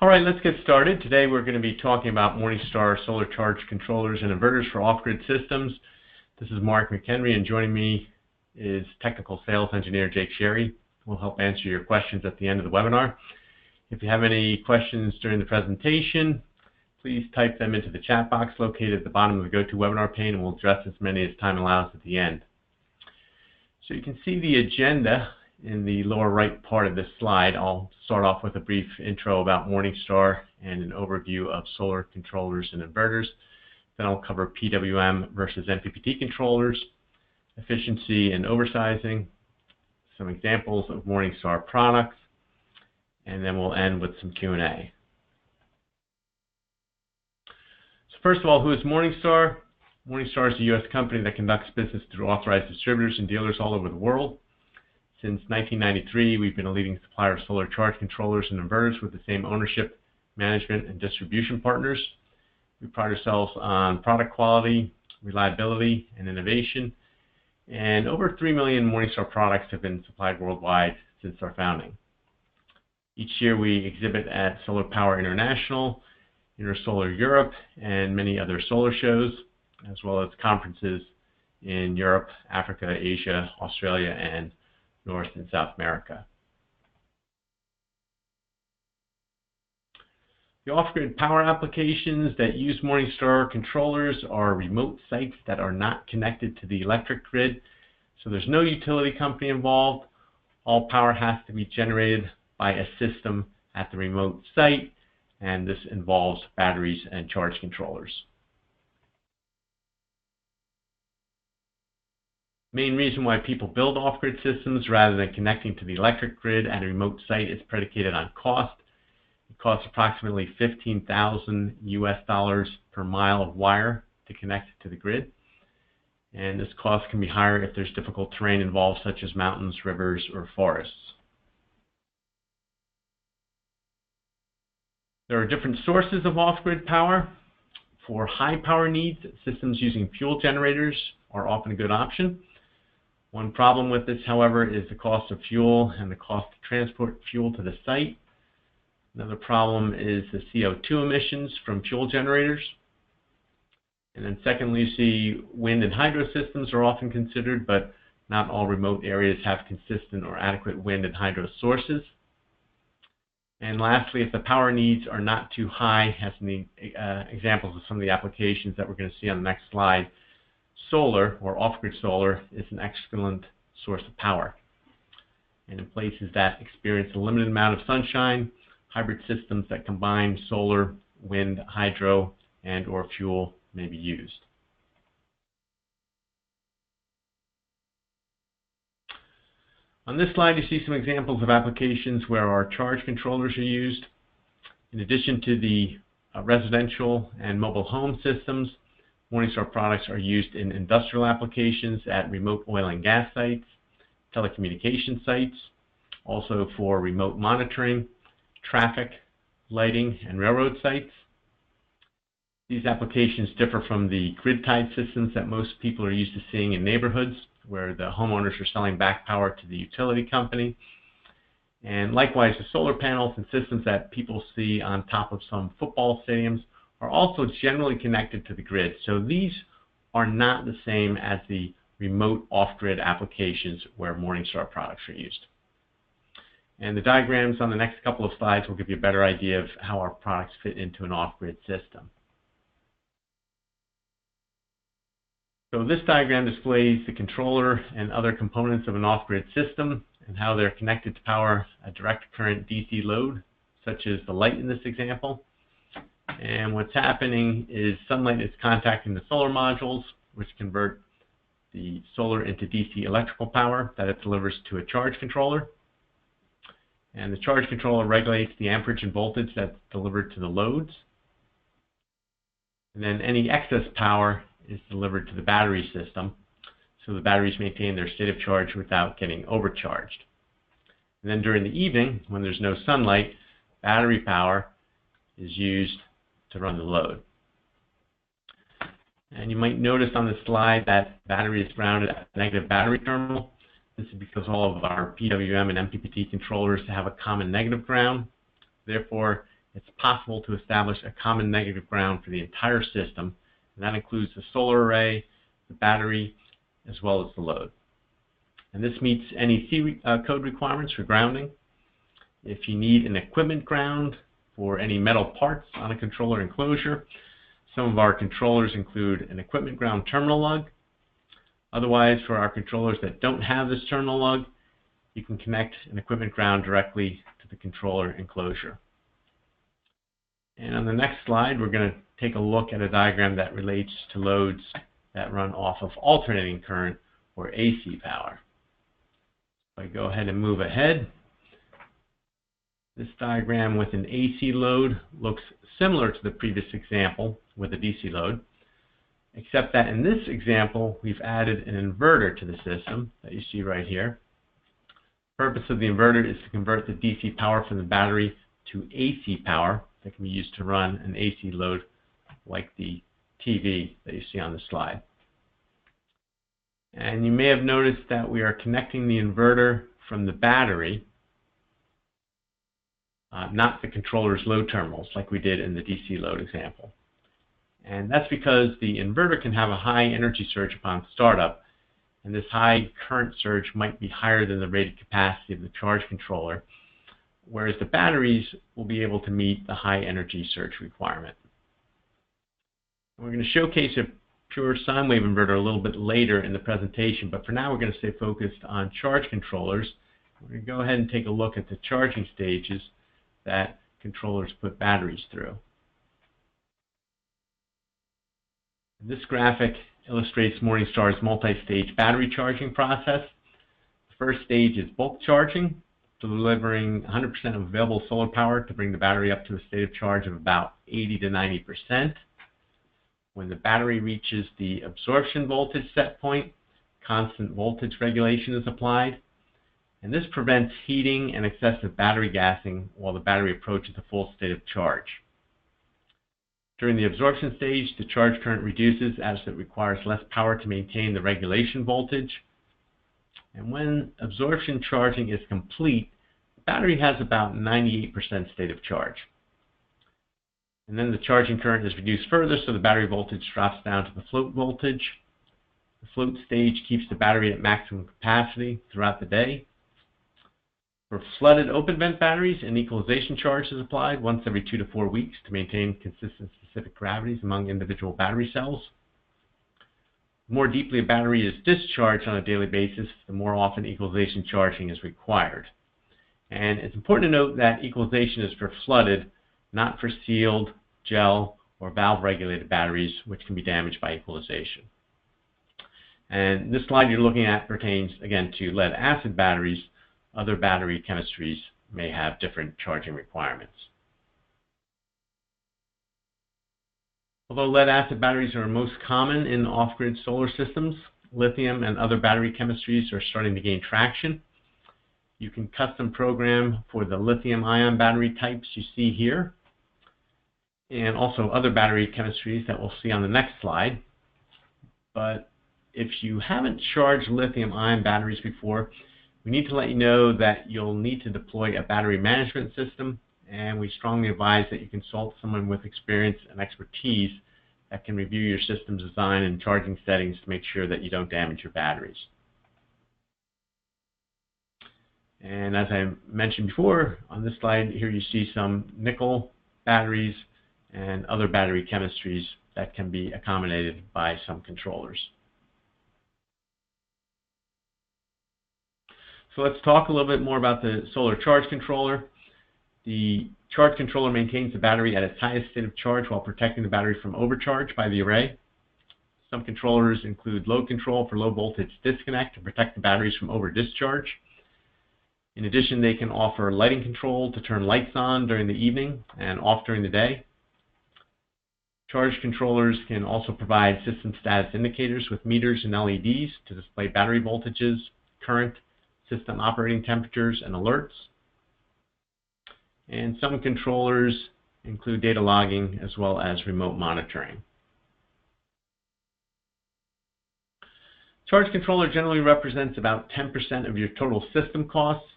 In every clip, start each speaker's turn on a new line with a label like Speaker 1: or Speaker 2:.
Speaker 1: All right, let's get started. Today we're going to be talking about Morningstar solar charge controllers and inverters for off-grid systems. This is Mark McHenry, and joining me is Technical Sales Engineer Jake Sherry. We'll help answer your questions at the end of the webinar. If you have any questions during the presentation, please type them into the chat box located at the bottom of the GoToWebinar pane, and we'll address as many as time allows at the end. So you can see the agenda in the lower right part of this slide. I'll start off with a brief intro about Morningstar and an overview of solar controllers and inverters. Then I'll cover PWM versus MPPT controllers, efficiency and oversizing, some examples of Morningstar products, and then we'll end with some Q&A. So first of all, who is Morningstar? Morningstar is a U.S. company that conducts business through authorized distributors and dealers all over the world. Since 1993, we've been a leading supplier of solar charge controllers and inverters with the same ownership, management, and distribution partners. We pride ourselves on product quality, reliability, and innovation. And over 3 million Morningstar products have been supplied worldwide since our founding. Each year we exhibit at Solar Power International, Intersolar Europe, and many other solar shows, as well as conferences in Europe, Africa, Asia, Australia, and North and South America. The off-grid power applications that use Morningstar controllers are remote sites that are not connected to the electric grid. So there's no utility company involved. All power has to be generated by a system at the remote site, and this involves batteries and charge controllers. Main reason why people build off-grid systems rather than connecting to the electric grid at a remote site is predicated on cost. It costs approximately $15,000 US per mile of wire to connect to the grid. And this cost can be higher if there's difficult terrain involved, such as mountains, rivers, or forests. There are different sources of off-grid power. For high power needs, systems using fuel generators are often a good option. One problem with this, however, is the cost of fuel and the cost to transport fuel to the site. Another problem is the CO2 emissions from fuel generators. And then secondly, you see wind and hydro systems are often considered, but not all remote areas have consistent or adequate wind and hydro sources. And lastly, if the power needs are not too high, as in the examples of some of the applications that we're going to see on the next slide, solar, or off-grid solar, is an excellent source of power. And in places that experience a limited amount of sunshine, hybrid systems that combine solar, wind, hydro, and or fuel may be used. On this slide, you see some examples of applications where our charge controllers are used. In addition to the residential and mobile home systems, Morningstar products are used in industrial applications at remote oil and gas sites, telecommunication sites, also for remote monitoring, traffic, lighting, and railroad sites. These applications differ from the grid-tied systems that most people are used to seeing in neighborhoods, where the homeowners are selling back power to the utility company. And likewise, the solar panels and systems that people see on top of some football stadiums are also generally connected to the grid. So these are not the same as the remote off-grid applications where Morningstar products are used. And the diagrams on the next couple of slides will give you a better idea of how our products fit into an off-grid system. So this diagram displays the controller and other components of an off-grid system and how they're connected to power a direct current DC load, such as the light in this example. And what's happening is sunlight is contacting the solar modules, which convert the solar into DC electrical power that it delivers to a charge controller. And the charge controller regulates the amperage and voltage that's delivered to the loads. And then any excess power is delivered to the battery system, so the batteries maintain their state of charge without getting overcharged. And then during the evening, when there's no sunlight, battery power is used to run the load. And you might notice on the slide that battery is grounded at a negative battery terminal. This is because all of our PWM and MPPT controllers have a common negative ground. Therefore, it's possible to establish a common negative ground for the entire system, and that includes the solar array, the battery, as well as the load. And this meets NEC code requirements for grounding. If you need an equipment ground for any metal parts on a controller enclosure, some of our controllers include an equipment ground terminal lug. Otherwise, for our controllers that don't have this terminal lug, you can connect an equipment ground directly to the controller enclosure. And on the next slide, we're going to take a look at a diagram that relates to loads that run off of alternating current or AC power. If I go ahead and move ahead, this diagram with an AC load looks similar to the previous example with a DC load, except that in this example we've added an inverter to the system that you see right here. The purpose of the inverter is to convert the DC power from the battery to AC power that can be used to run an AC load like the TV that you see on the slide. And you may have noticed that we are connecting the inverter from the battery, not the controller's load terminals like we did in the DC load example. And that's because the inverter can have a high energy surge upon startup, and this high current surge might be higher than the rated capacity of the charge controller, whereas the batteries will be able to meet the high energy surge requirement. And we're going to showcase a pure sine wave inverter a little bit later in the presentation, but for now we're going to stay focused on charge controllers. We're going to go ahead and take a look at the charging stages that controllers put batteries through. This graphic illustrates Morningstar's multi-stage battery charging process. The first stage is bulk charging, delivering 100% of available solar power to bring the battery up to a state of charge of about 80 to 90%. When the battery reaches the absorption voltage set point, constant voltage regulation is applied, and this prevents heating and excessive battery gassing while the battery approaches a full state of charge. During the absorption stage, the charge current reduces as it requires less power to maintain the regulation voltage. And when absorption charging is complete, the battery has about 98% state of charge. And then the charging current is reduced further, so the battery voltage drops down to the float voltage. The float stage keeps the battery at maximum capacity throughout the day. For flooded open vent batteries, an equalization charge is applied once every 2 to 4 weeks to maintain consistent specific gravities among individual battery cells. The more deeply a battery is discharged on a daily basis, the more often equalization charging is required. And it's important to note that equalization is for flooded, not for sealed, gel, or valve-regulated batteries, which can be damaged by equalization. And this slide you're looking at pertains, again, to lead-acid batteries. Other battery chemistries may have different charging requirements. Although lead-acid batteries are most common in off-grid solar systems, lithium and other battery chemistries are starting to gain traction. You can custom program for the lithium-ion battery types you see here, and also other battery chemistries that we'll see on the next slide. But if you haven't charged lithium-ion batteries before, we need to let you know that you'll need to deploy a battery management system, and we strongly advise that you consult someone with experience and expertise that can review your system's design and charging settings to make sure that you don't damage your batteries. And as I mentioned before, on this slide here you see some nickel batteries and other battery chemistries that can be accommodated by some controllers. So let's talk a little bit more about the solar charge controller. The charge controller maintains the battery at its highest state of charge while protecting the battery from overcharge by the array. Some controllers include load control for low voltage disconnect to protect the batteries from over discharge. In addition, they can offer lighting control to turn lights on during the evening and off during the day. Charge controllers can also provide system status indicators with meters and LEDs to display battery voltages, current, system operating temperatures, and alerts. And some controllers include data logging as well as remote monitoring. Charge controller generally represents about 10% of your total system costs,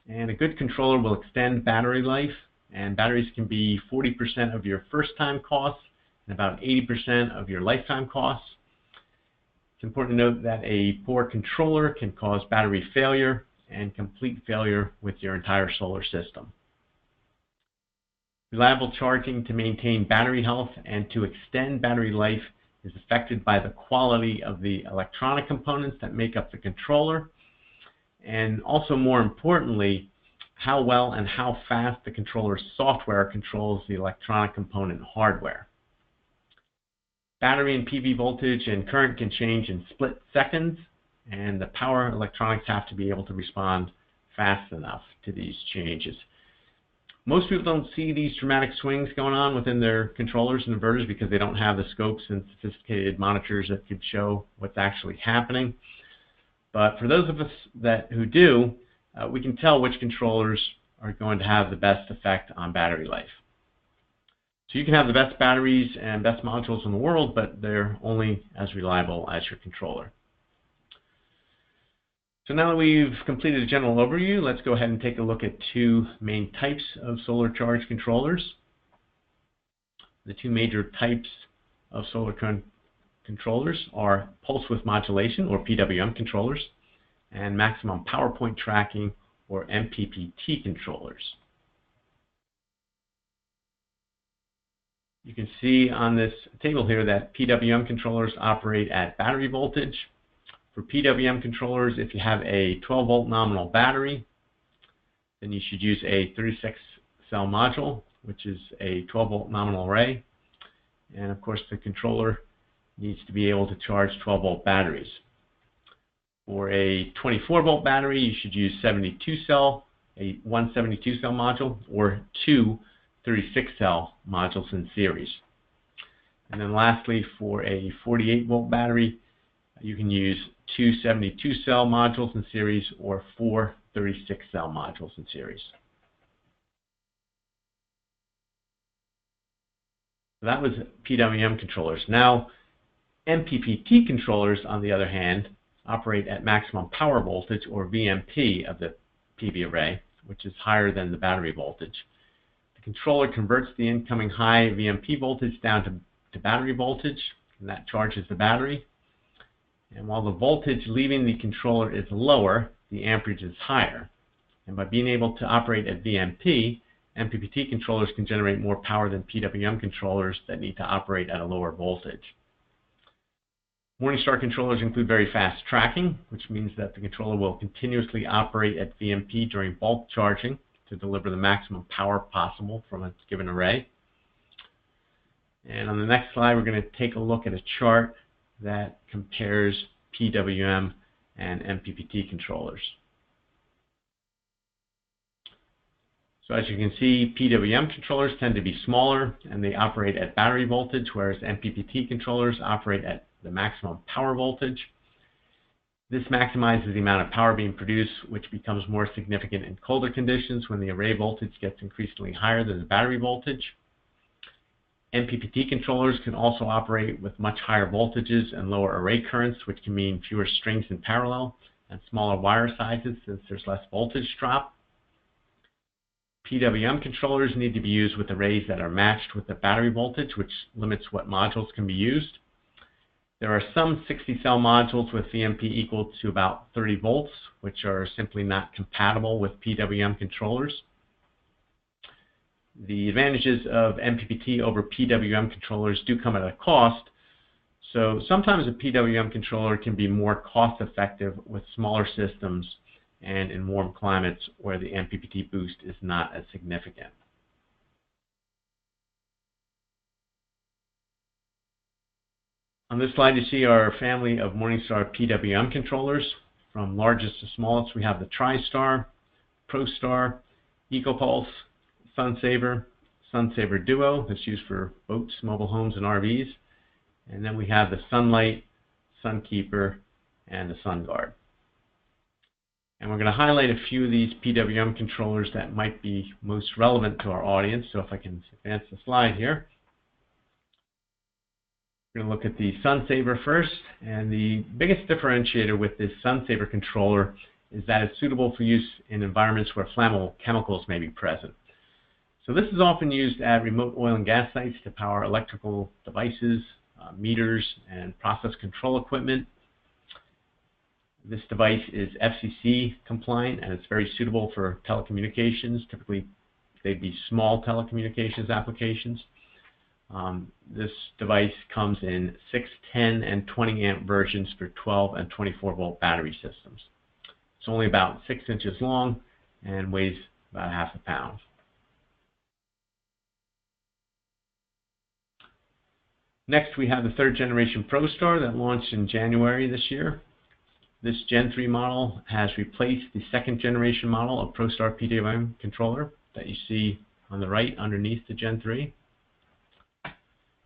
Speaker 1: and a good controller will extend battery life and batteries can be 40% of your first-time costs and about 80% of your lifetime costs. It's important to note that a poor controller can cause battery failure and complete failure with your entire solar system. Reliable charging to maintain battery health and to extend battery life is affected by the quality of the electronic components that make up the controller, and also, more importantly, how well and how fast the controller's software controls the electronic component hardware. Battery and PV voltage and current can change in split seconds, and the power electronics have to be able to respond fast enough to these changes. Most people don't see these dramatic swings going on within their controllers and inverters because they don't have the scopes and sophisticated monitors that could show what's actually happening. But for those of us who do, we can tell which controllers are going to have the best effect on battery life. So you can have the best batteries and best modules in the world, but they're only as reliable as your controller. So now that we've completed a general overview, let's go ahead and take a look at two main types of solar charge controllers. The two major types of solar controllers are pulse width modulation, or PWM controllers, and maximum power point tracking, or MPPT controllers. You can see on this table here that PWM controllers operate at battery voltage. For PWM controllers, if you have a 12-volt nominal battery, then you should use a 36-cell module, which is a 12-volt nominal array. And of course, the controller needs to be able to charge 12-volt batteries. For a 24-volt battery, you should use one 72-cell module or two 36-cell modules in series. And then lastly, for a 48-volt battery, you can use two 72-cell modules in series or four 36-cell modules in series. So that was PWM controllers. Now, MPPT controllers, on the other hand, operate at maximum power voltage, or VMP, of the PV array, which is higher than the battery voltage. The controller converts the incoming high VMP voltage down to battery voltage, and that charges the battery. And while the voltage leaving the controller is lower, the amperage is higher. And by being able to operate at VMP, MPPT controllers can generate more power than PWM controllers that need to operate at a lower voltage. Morningstar controllers include very fast tracking, which means that the controller will continuously operate at VMP during bulk charging to deliver the maximum power possible from a given array. And on the next slide, we're going to take a look at a chart that compares PWM and MPPT controllers. So as you can see, PWM controllers tend to be smaller and they operate at battery voltage, whereas MPPT controllers operate at the maximum power voltage. This maximizes the amount of power being produced, which becomes more significant in colder conditions when the array voltage gets increasingly higher than the battery voltage. MPPT controllers can also operate with much higher voltages and lower array currents, which can mean fewer strings in parallel and smaller wire sizes since there's less voltage drop. PWM controllers need to be used with arrays that are matched with the battery voltage, which limits what modules can be used. There are some 60-cell modules with VMP equal to about 30 volts, which are simply not compatible with PWM controllers. The advantages of MPPT over PWM controllers do come at a cost, so sometimes a PWM controller can be more cost-effective with smaller systems and in warm climates where the MPPT boost is not as significant. On this slide, you see our family of Morningstar PWM controllers. From largest to smallest, we have the TriStar, ProStar, Eco Pulse, Sun Sabre, Sun Sabre Duo, that's used for boats, mobile homes, and RVs. And then we have the Sunlight, Sunkeeper, and the SunGuard. And we're going to highlight a few of these PWM controllers that might be most relevant to our audience. So if I can advance the slide here. We're going to look at the Sun Sabre first. And the biggest differentiator with this Sun Sabre controller is that it's suitable for use in environments where flammable chemicals may be present. So this is often used at remote oil and gas sites to power electrical devices, meters, and process control equipment. This device is FCC compliant, and it's very suitable for telecommunications. Typically, they'd be small telecommunications applications. This device comes in 6, 10, and 20 amp versions for 12 and 24 volt battery systems. It's only about 6 inches long and weighs about half a pound. Next, we have the 3rd generation ProStar that launched in January this year. This Gen 3 model has replaced the 2nd generation model of ProStar PWM controller that you see on the right underneath the Gen 3.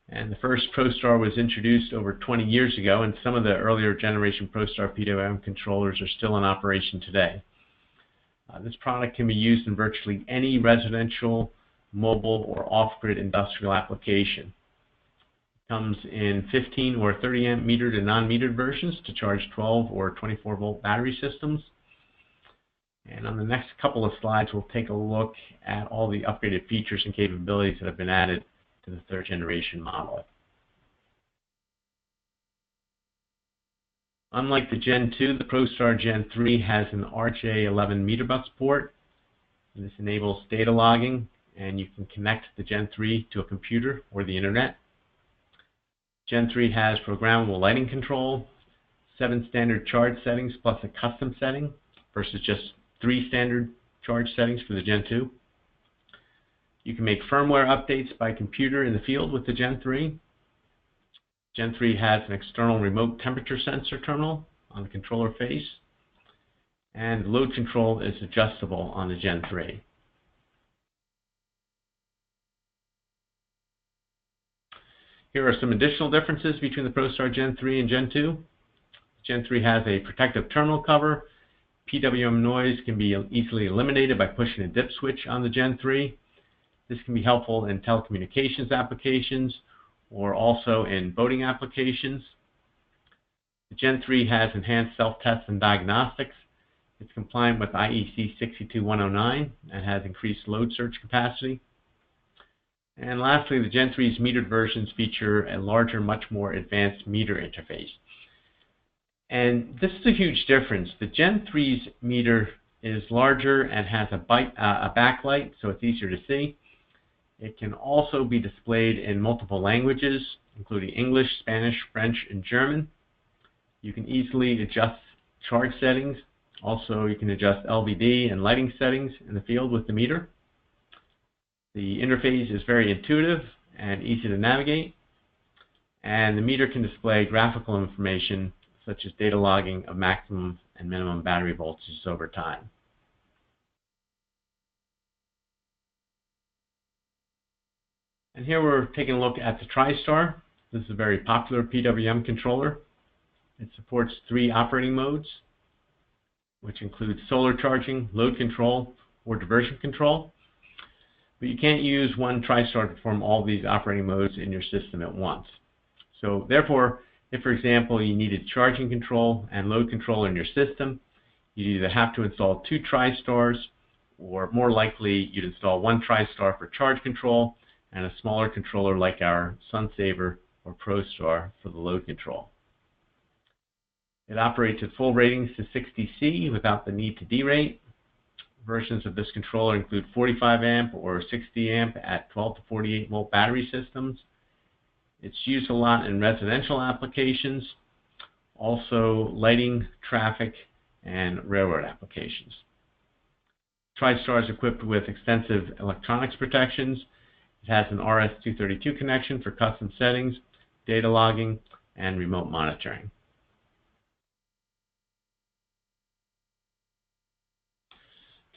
Speaker 1: And the first ProStar was introduced over 20 years ago, and some of the earlier generation ProStar PWM controllers are still in operation today. This product can be used in virtually any residential, mobile, or off-grid industrial application. Comes in 15 or 30 amp metered and non-metered versions to charge 12 or 24 volt battery systems. And on the next couple of slides, we'll take a look at all the upgraded features and capabilities that have been added to the 3rd generation model. Unlike the Gen 2, the ProStar Gen 3 has an RJ11 meter bus port. And this enables data logging, and you can connect the Gen 3 to a computer or the internet. Gen 3 has programmable lighting control, 7 standard charge settings plus a custom setting versus just 3 standard charge settings for the Gen 2. You can make firmware updates by computer in the field with the Gen 3. Gen 3 has an external remote temperature sensor terminal on the controller face, and load control is adjustable on the Gen 3. Here are some additional differences between the ProStar Gen 3 and Gen 2. Gen 3 has a protective terminal cover. PWM noise can be easily eliminated by pushing a dip switch on the Gen 3. This can be helpful in telecommunications applications or also in boating applications. The Gen 3 has enhanced self-test and diagnostics. It's compliant with IEC 62109 and has increased load surge capacity. And lastly, the Gen 3's metered versions feature a larger, much more advanced meter interface. And this is a huge difference. The Gen 3's meter is larger and has a backlight, so it's easier to see. It can also be displayed in multiple languages, including English, Spanish, French, and German. You can easily adjust charge settings. Also, you can adjust LVD and lighting settings in the field with the meter. The interface is very intuitive and easy to navigate, and the meter can display graphical information such as data logging of maximum and minimum battery voltages over time. And here we're taking a look at the TriStar. This is a very popular PWM controller. It supports 3 operating modes, which include solar charging, load control, or diversion control. But you can't use one TriStar to perform all these operating modes in your system at once. So therefore, if, for example, you needed charging control and load control in your system, you'd either have to install 2 TriStars, or more likely, you'd install 1 TriStar for charge control and a smaller controller like our Sun Sabre or ProStar for the load control. It operates at full ratings to 60C without the need to derate. Versions of this controller include 45 amp or 60 amp at 12 to 48 volt battery systems. It's used a lot in residential applications, also lighting, traffic, and railroad applications. TriStar is equipped with extensive electronics protections. It has an RS-232 connection for custom settings, data logging, and remote monitoring.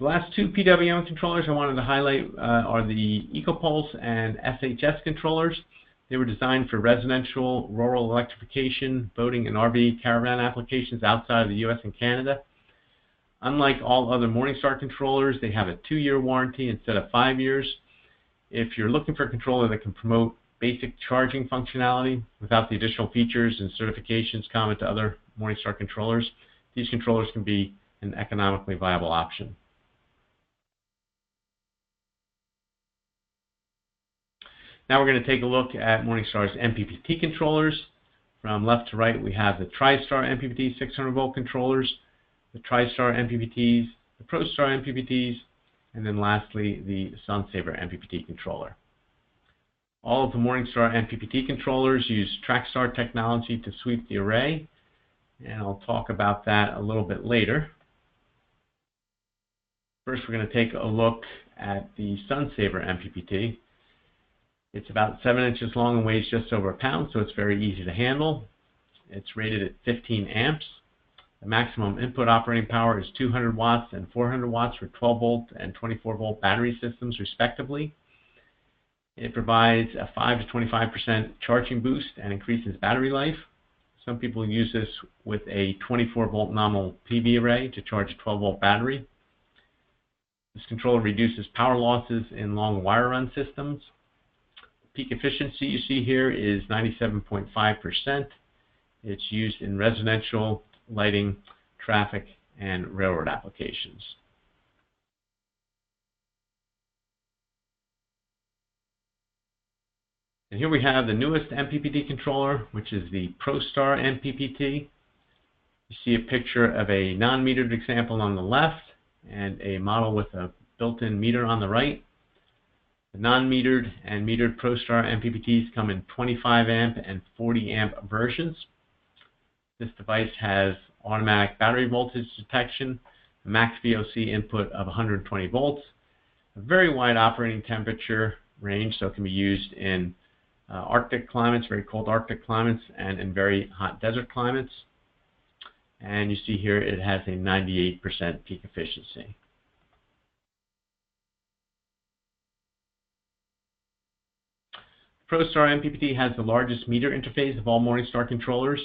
Speaker 1: The last 2 PWM controllers I wanted to highlight are the Eco Pulse and SHS controllers. They were designed for residential, rural electrification, boating, and RV caravan applications outside of the US and Canada. Unlike all other Morningstar controllers, they have a 2-year warranty instead of 5 years. If you're looking for a controller that can promote basic charging functionality without the additional features and certifications common to other Morningstar controllers, these controllers can be an economically viable option. Now we're going to take a look at Morningstar's MPPT controllers. From left to right, we have the TriStar MPPT 600 volt controllers, the TriStar MPPTs, the ProStar MPPTs, and then lastly the Sun Sabre MPPT controller. All of the Morningstar MPPT controllers use TriStar technology to sweep the array, and I'll talk about that a little bit later. First, we're going to take a look at the Sun Sabre MPPT. It's about 7 inches long and weighs just over a pound, so it's very easy to handle. It's rated at 15 amps. The maximum input operating power is 200 watts and 400 watts for 12 volt and 24 volt battery systems respectively. It provides a 5 to 25% charging boost and increases battery life. Some people use this with a 24 volt nominal PV array to charge a 12 volt battery. This controller reduces power losses in long wire run systems. Peak efficiency you see here is 97.5%. It's used in residential, lighting, traffic, and railroad applications. And here we have the newest MPPT controller, which is the ProStar MPPT. You see a picture of a non-metered example on the left and a model with a built-in meter on the right. The non-metered and metered ProStar MPPTs come in 25 amp and 40 amp versions. This device has automatic battery voltage detection, a max VOC input of 120 volts, a very wide operating temperature range, so it can be used in Arctic climates, very cold Arctic climates, and in very hot desert climates. And you see here it has a 98% peak efficiency. ProStar MPPT has the largest meter interface of all Morningstar controllers.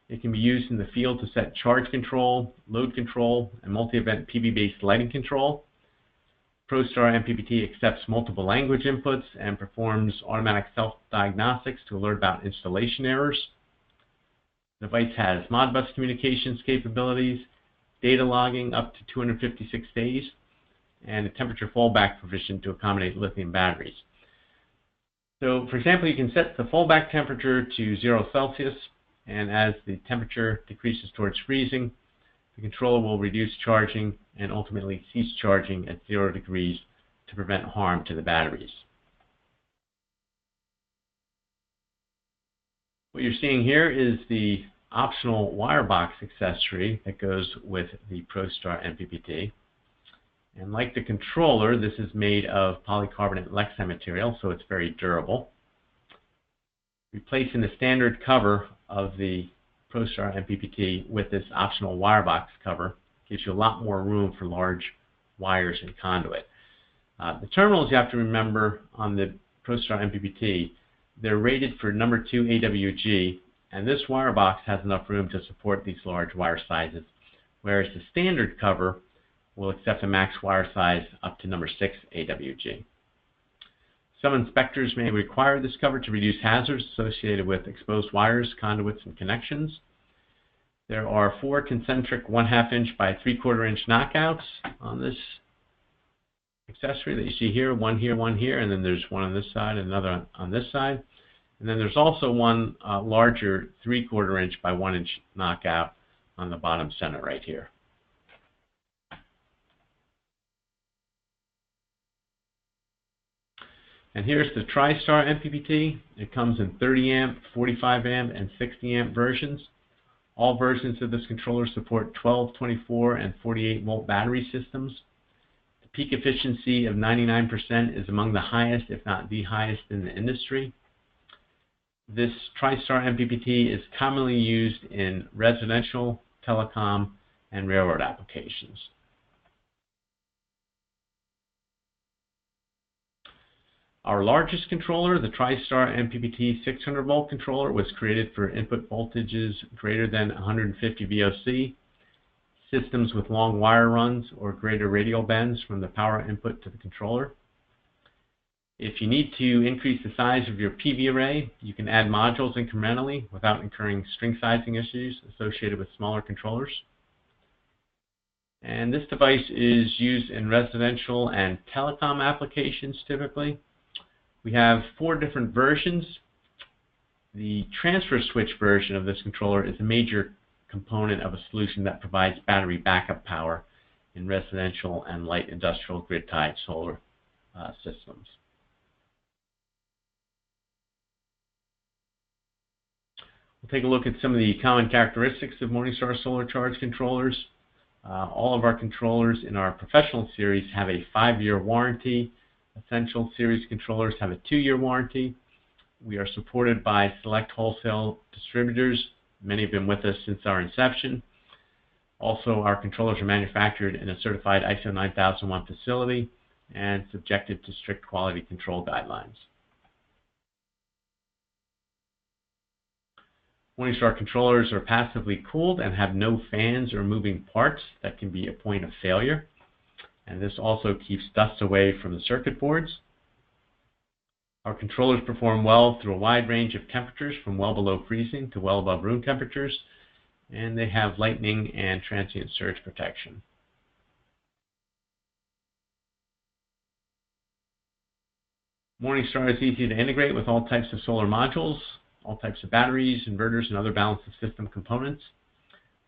Speaker 1: It can be used in the field to set charge control, load control, and multi-event PV-based lighting control. ProStar MPPT accepts multiple language inputs and performs automatic self-diagnostics to alert about installation errors. The device has Modbus communications capabilities, data logging up to 256 days, and a temperature fallback provision to accommodate lithium batteries. So, for example, you can set the fallback temperature to 0 Celsius, and as the temperature decreases towards freezing, the controller will reduce charging and ultimately cease charging at 0 degrees to prevent harm to the batteries. What you're seeing here is the optional wire box accessory that goes with the ProStar MPPT. And like the controller, this is made of polycarbonate Lexan material, so it's very durable. Replacing the standard cover of the ProStar MPPT with this optional wire box cover gives you a lot more room for large wires and conduit. The terminals, you have to remember, on the ProStar MPPT, they're rated for number 2 AWG, and this wire box has enough room to support these large wire sizes, whereas the standard cover will accept a max wire size up to number 6 AWG. Some inspectors may require this cover to reduce hazards associated with exposed wires, conduits, and connections. There are 4 concentric 1/2 inch by 3/4 inch knockouts on this accessory that you see here, one here, and then there's one on this side, and another on this side. And then there's also one larger 3/4 inch by 1 inch knockout on the bottom center right here. And here's the TriStar MPPT. It comes in 30 amp, 45 amp, and 60 amp versions. All versions of this controller support 12, 24, and 48 volt battery systems. The peak efficiency of 99% is among the highest, if not the highest, in the industry. This TriStar MPPT is commonly used in residential, telecom, and railroad applications. Our largest controller, the TriStar MPPT 600 volt controller, was created for input voltages greater than 150 VOC, systems with long wire runs or greater radial bends from the power input to the controller. If you need to increase the size of your PV array, you can add modules incrementally without incurring string sizing issues associated with smaller controllers. And this device is used in residential and telecom applications typically. We have 4 different versions. The transfer switch version of this controller is a major component of a solution that provides battery backup power in residential and light industrial grid-tied solar systems. We'll take a look at some of the common characteristics of Morningstar solar charge controllers. All of our controllers in our professional series have a 5-year warranty. Essential series controllers have a 2-year warranty. We are supported by select wholesale distributors. Many have been with us since our inception. Also, our controllers are manufactured in a certified ISO 9001 facility and subjected to strict quality control guidelines. Morningstar controllers are passively cooled and have no fans or moving parts that can be a point of failure. And this also keeps dust away from the circuit boards. Our controllers perform well through a wide range of temperatures from well below freezing to well above room temperatures, and they have lightning and transient surge protection. Morningstar is easy to integrate with all types of solar modules, all types of batteries, inverters, and other balance of system components.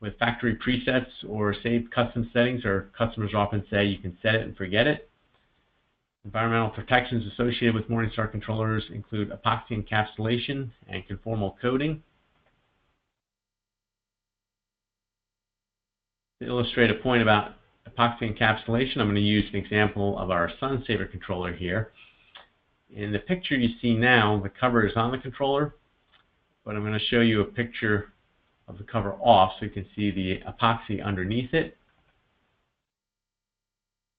Speaker 1: With factory presets or saved custom settings, our customers often say you can set it and forget it. Environmental protections associated with Morningstar controllers include epoxy encapsulation and conformal coating. To illustrate a point about epoxy encapsulation, I'm going to use an example of our Sun Sabre controller here. In the picture you see now, the cover is on the controller, but I'm going to show you a picture of the cover off so you can see the epoxy underneath it.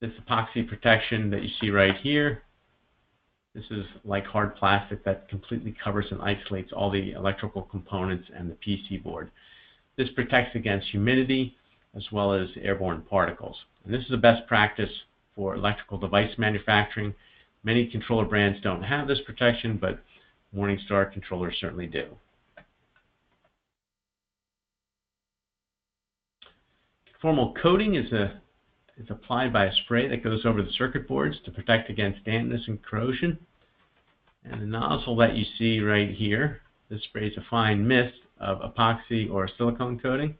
Speaker 1: This epoxy protection that you see right here, this is like hard plastic that completely covers and isolates all the electrical components and the PC board. This protects against humidity as well as airborne particles. And this is a best practice for electrical device manufacturing. Many controller brands don't have this protection, but Morningstar controllers certainly do. Conformal coating is applied by a spray that goes over the circuit boards to protect against dampness and corrosion. And the nozzle that you see right here, this sprays a fine mist of epoxy or silicone coating,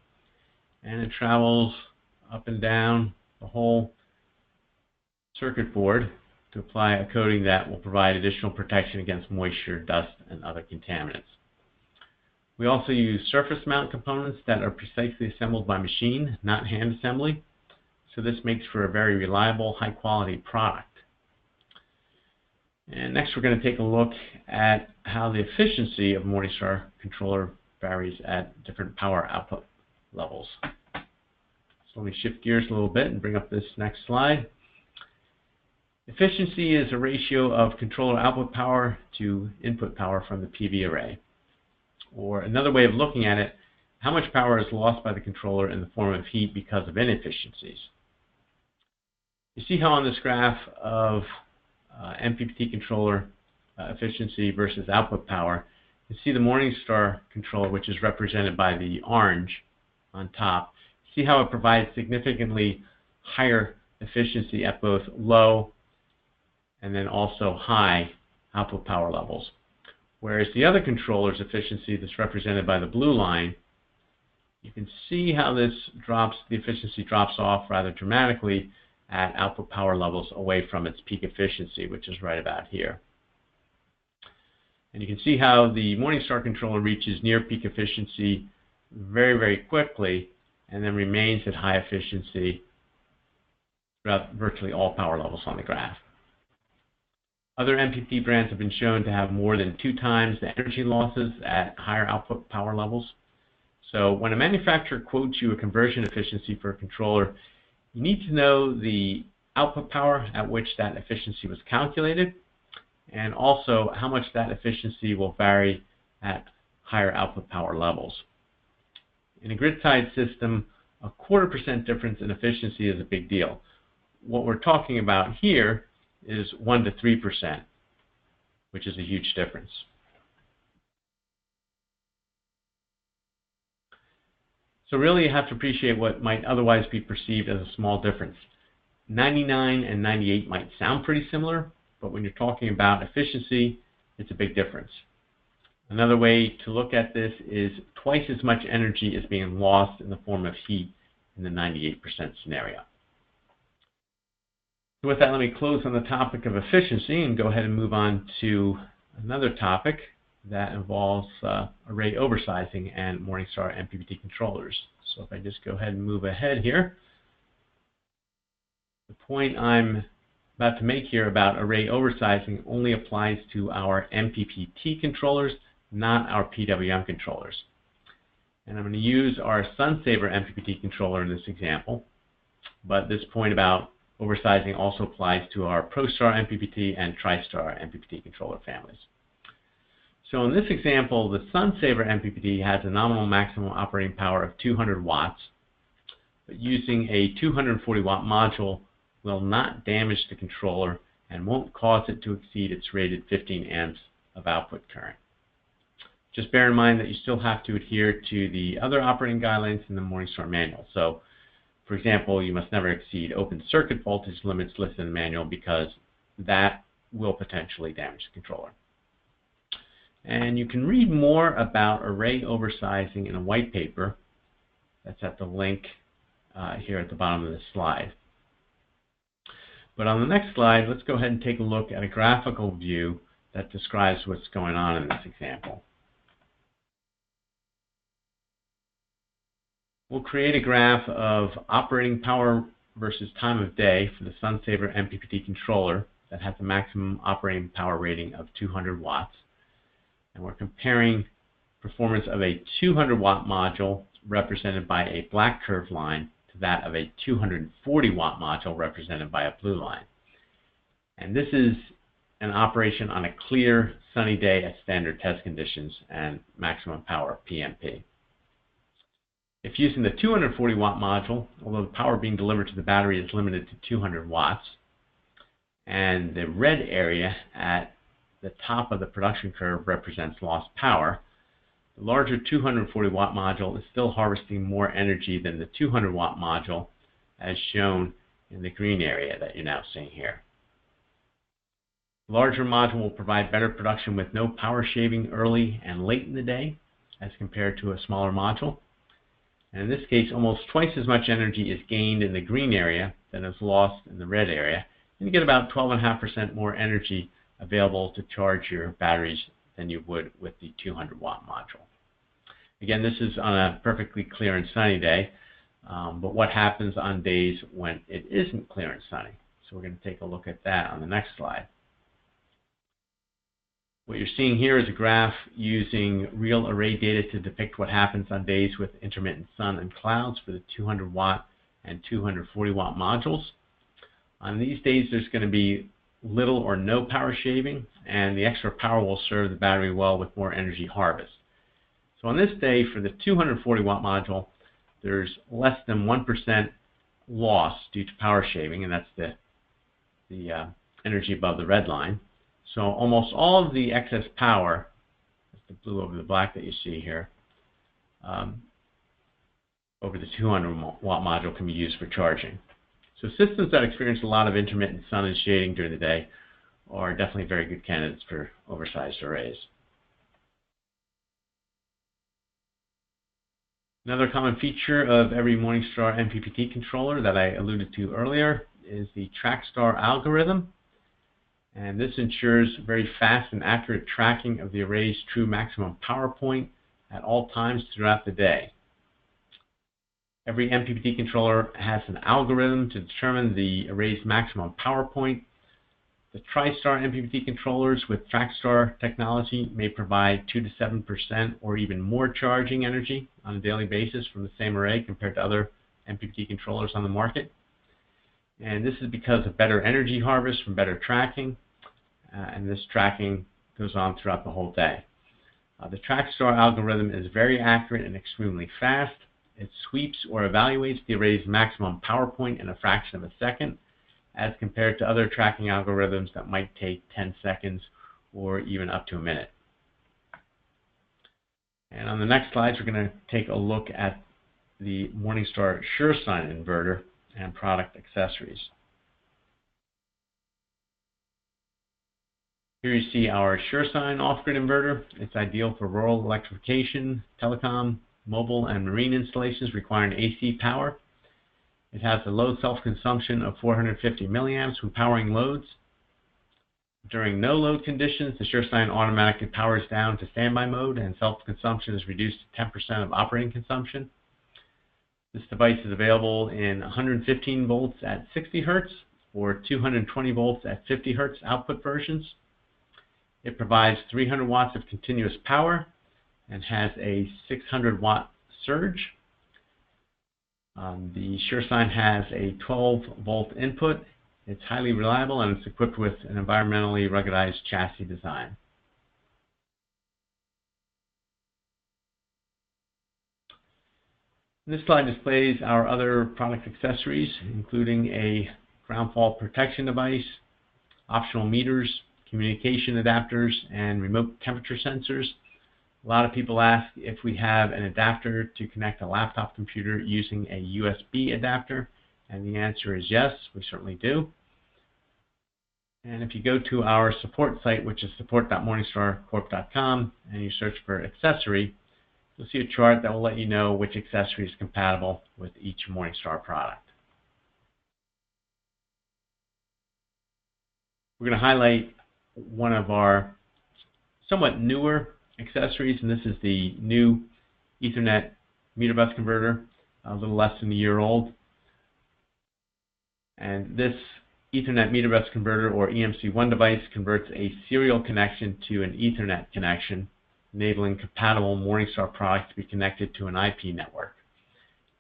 Speaker 1: and it travels up and down the whole circuit board to apply a coating that will provide additional protection against moisture, dust, and other contaminants. We also use surface mount components that are precisely assembled by machine, not hand assembly. So this makes for a very reliable, high quality product. And next we're going to take a look at how the efficiency of Morningstar controller varies at different power output levels. So let me shift gears a little bit and bring up this next slide. Efficiency is a ratio of controller output power to input power from the PV array. Or another way of looking at it, how much power is lost by the controller in the form of heat because of inefficiencies. You see how on this graph of MPPT controller efficiency versus output power, you see the Morningstar controller, which is represented by the orange on top. See how it provides significantly higher efficiency at both low and then also high output power levels. Whereas the other controller's efficiency, that's represented by the blue line, you can see how the efficiency drops off rather dramatically at output power levels away from its peak efficiency, which is right about here. And you can see how the Morningstar controller reaches near peak efficiency very, very quickly and then remains at high efficiency throughout virtually all power levels on the graph. Other MPPT brands have been shown to have more than 2 times the energy losses at higher output power levels. So when a manufacturer quotes you a conversion efficiency for a controller, you need to know the output power at which that efficiency was calculated, and also how much that efficiency will vary at higher output power levels. In a grid-tied system, a 0.25% difference in efficiency is a big deal. What we're talking about here is 1 to 3%, which is a huge difference. So really you have to appreciate what might otherwise be perceived as a small difference. 99 and 98 might sound pretty similar, but when you're talking about efficiency, it's a big difference. Another way to look at this is twice as much energy is being lost in the form of heat in the 98% scenario. So with that, let me close on the topic of efficiency and go ahead and move on to another topic that involves array oversizing and Morningstar MPPT controllers. So if I just go ahead and move ahead here, the point I'm about to make here about array oversizing only applies to our MPPT controllers, not our PWM controllers. And I'm going to use our Sun Sabre MPPT controller in this example, but this point about oversizing also applies to our ProStar MPPT and TriStar MPPT controller families. So in this example, the Sun Sabre MPPT has a nominal maximum operating power of 200 watts, but using a 240 watt module will not damage the controller and won't cause it to exceed its rated 15 amps of output current. Just bear in mind that you still have to adhere to the other operating guidelines in the Morningstar manual. So, for example, you must never exceed open circuit voltage limits listed in the manual because that will potentially damage the controller. And you can read more about array oversizing in a white paper. That's at the link here at the bottom of this slide. But on the next slide, let's go ahead and take a look at a graphical view that describes what's going on in this example. We'll create a graph of operating power versus time of day for the Sun Sabre MPPT controller that has a maximum operating power rating of 200 watts. And we're comparing performance of a 200 watt module represented by a black curved line to that of a 240 watt module represented by a blue line. And this is an operation on a clear sunny day at standard test conditions and maximum power PMP. If using the 240 watt module, although the power being delivered to the battery is limited to 200 watts, and the red area at the top of the production curve represents lost power, the larger 240 watt module is still harvesting more energy than the 200 watt module as shown in the green area that you're now seeing here. The larger module will provide better production with no power shaving early and late in the day as compared to a smaller module. And in this case, almost twice as much energy is gained in the green area than is lost in the red area. And you get about 12.5% more energy available to charge your batteries than you would with the 200 watt module. Again, this is on a perfectly clear and sunny day, but what happens on days when it isn't clear and sunny? So we're going to take a look at that on the next slide. What you're seeing here is a graph using real array data to depict what happens on days with intermittent sun and clouds for the 200 watt and 240 watt modules. On these days, there's going to be little or no power shaving, and the extra power will serve the battery well with more energy harvest. So on this day, for the 240 watt module, there's less than 1% loss due to power shaving, and that's the energy above the red line. So almost all of the excess power, that's the blue over the black that you see here, over the 200 watt module can be used for charging. So systems that experience a lot of intermittent sun and shading during the day are definitely very good candidates for oversized arrays. Another common feature of every Morningstar MPPT controller that I alluded to earlier is the TriStar algorithm. And this ensures very fast and accurate tracking of the array's true maximum power point at all times throughout the day. Every MPPT controller has an algorithm to determine the array's maximum power point. The TriStar MPPT controllers with TriStar technology may provide 2 to 7% or even more charging energy on a daily basis from the same array compared to other MPPT controllers on the market. And this is because of better energy harvest from better tracking, and this tracking goes on throughout the whole day. The TriStar algorithm is very accurate and extremely fast. It sweeps or evaluates the array's maximum power point in a fraction of a second, as compared to other tracking algorithms that might take 10 seconds or even up to a minute. And on the next slides, we're going to take a look at the Morningstar SureSign Inverter and product accessories. Here you see our SureSign off-grid inverter. It's ideal for rural electrification, telecom, mobile, and marine installations requiring AC power. It has a low self-consumption of 450 milliamps when powering loads. During no load conditions, the SureSign automatically powers down to standby mode and self-consumption is reduced to 10% of operating consumption. This device is available in 115 volts at 60 Hz or 220 volts at 50 Hz output versions. It provides 300 watts of continuous power and has a 600 watt surge. The SureSign has a 12 volt input. It's highly reliable and it's equipped with an environmentally ruggedized chassis design. This slide displays our other product accessories, including a ground fault protection device, optional meters, communication adapters, and remote temperature sensors. A lot of people ask if we have an adapter to connect a laptop computer using a USB adapter, and the answer is yes, we certainly do. And if you go to our support site, which is support.morningstarcorp.com, and you search for accessory, you'll see a chart that will let you know which accessory is compatible with each Morningstar product. We're going to highlight one of our somewhat newer accessories, and this is the new Ethernet meter bus converter, a little less than a year old. And this Ethernet meter bus converter, or EMC1 device, converts a serial connection to an Ethernet connection, enabling compatible Morningstar products to be connected to an IP network.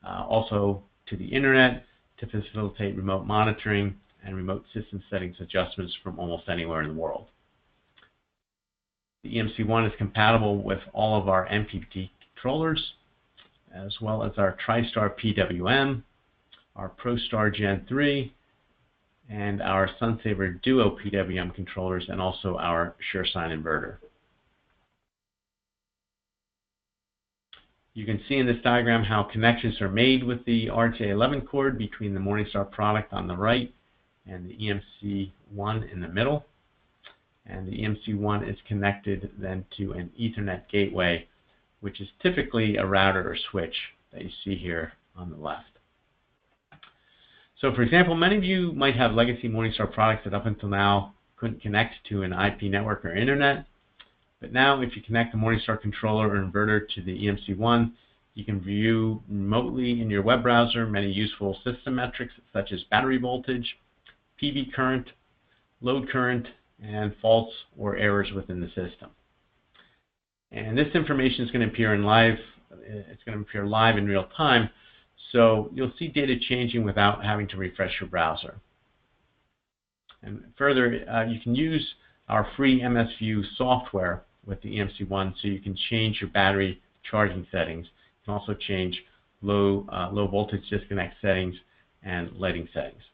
Speaker 1: Also to the internet to facilitate remote monitoring and remote system settings adjustments from almost anywhere in the world. The EMC1 is compatible with all of our MPPT controllers, as well as our TriStar PWM, our ProStar Gen 3, and our Sun Sabre Duo PWM controllers, and also our SureSign Inverter. You can see in this diagram how connections are made with the RJ11 cord between the Morningstar product on the right and the EMC1 in the middle. And the EMC1 is connected then to an Ethernet gateway, which is typically a router or switch that you see here on the left. So for example, many of you might have legacy Morningstar products that up until now couldn't connect to an IP network or internet. But now if you connect the Morningstar controller or inverter to the EMC1, you can view remotely in your web browser many useful system metrics such as battery voltage, PV current, load current, and faults or errors within the system. And this information is going to appear live in real time, so you'll see data changing without having to refresh your browser. And further, you can use our free MSView software with the EMC1 so you can change your battery charging settings. You can also change low voltage disconnect settings and lighting settings.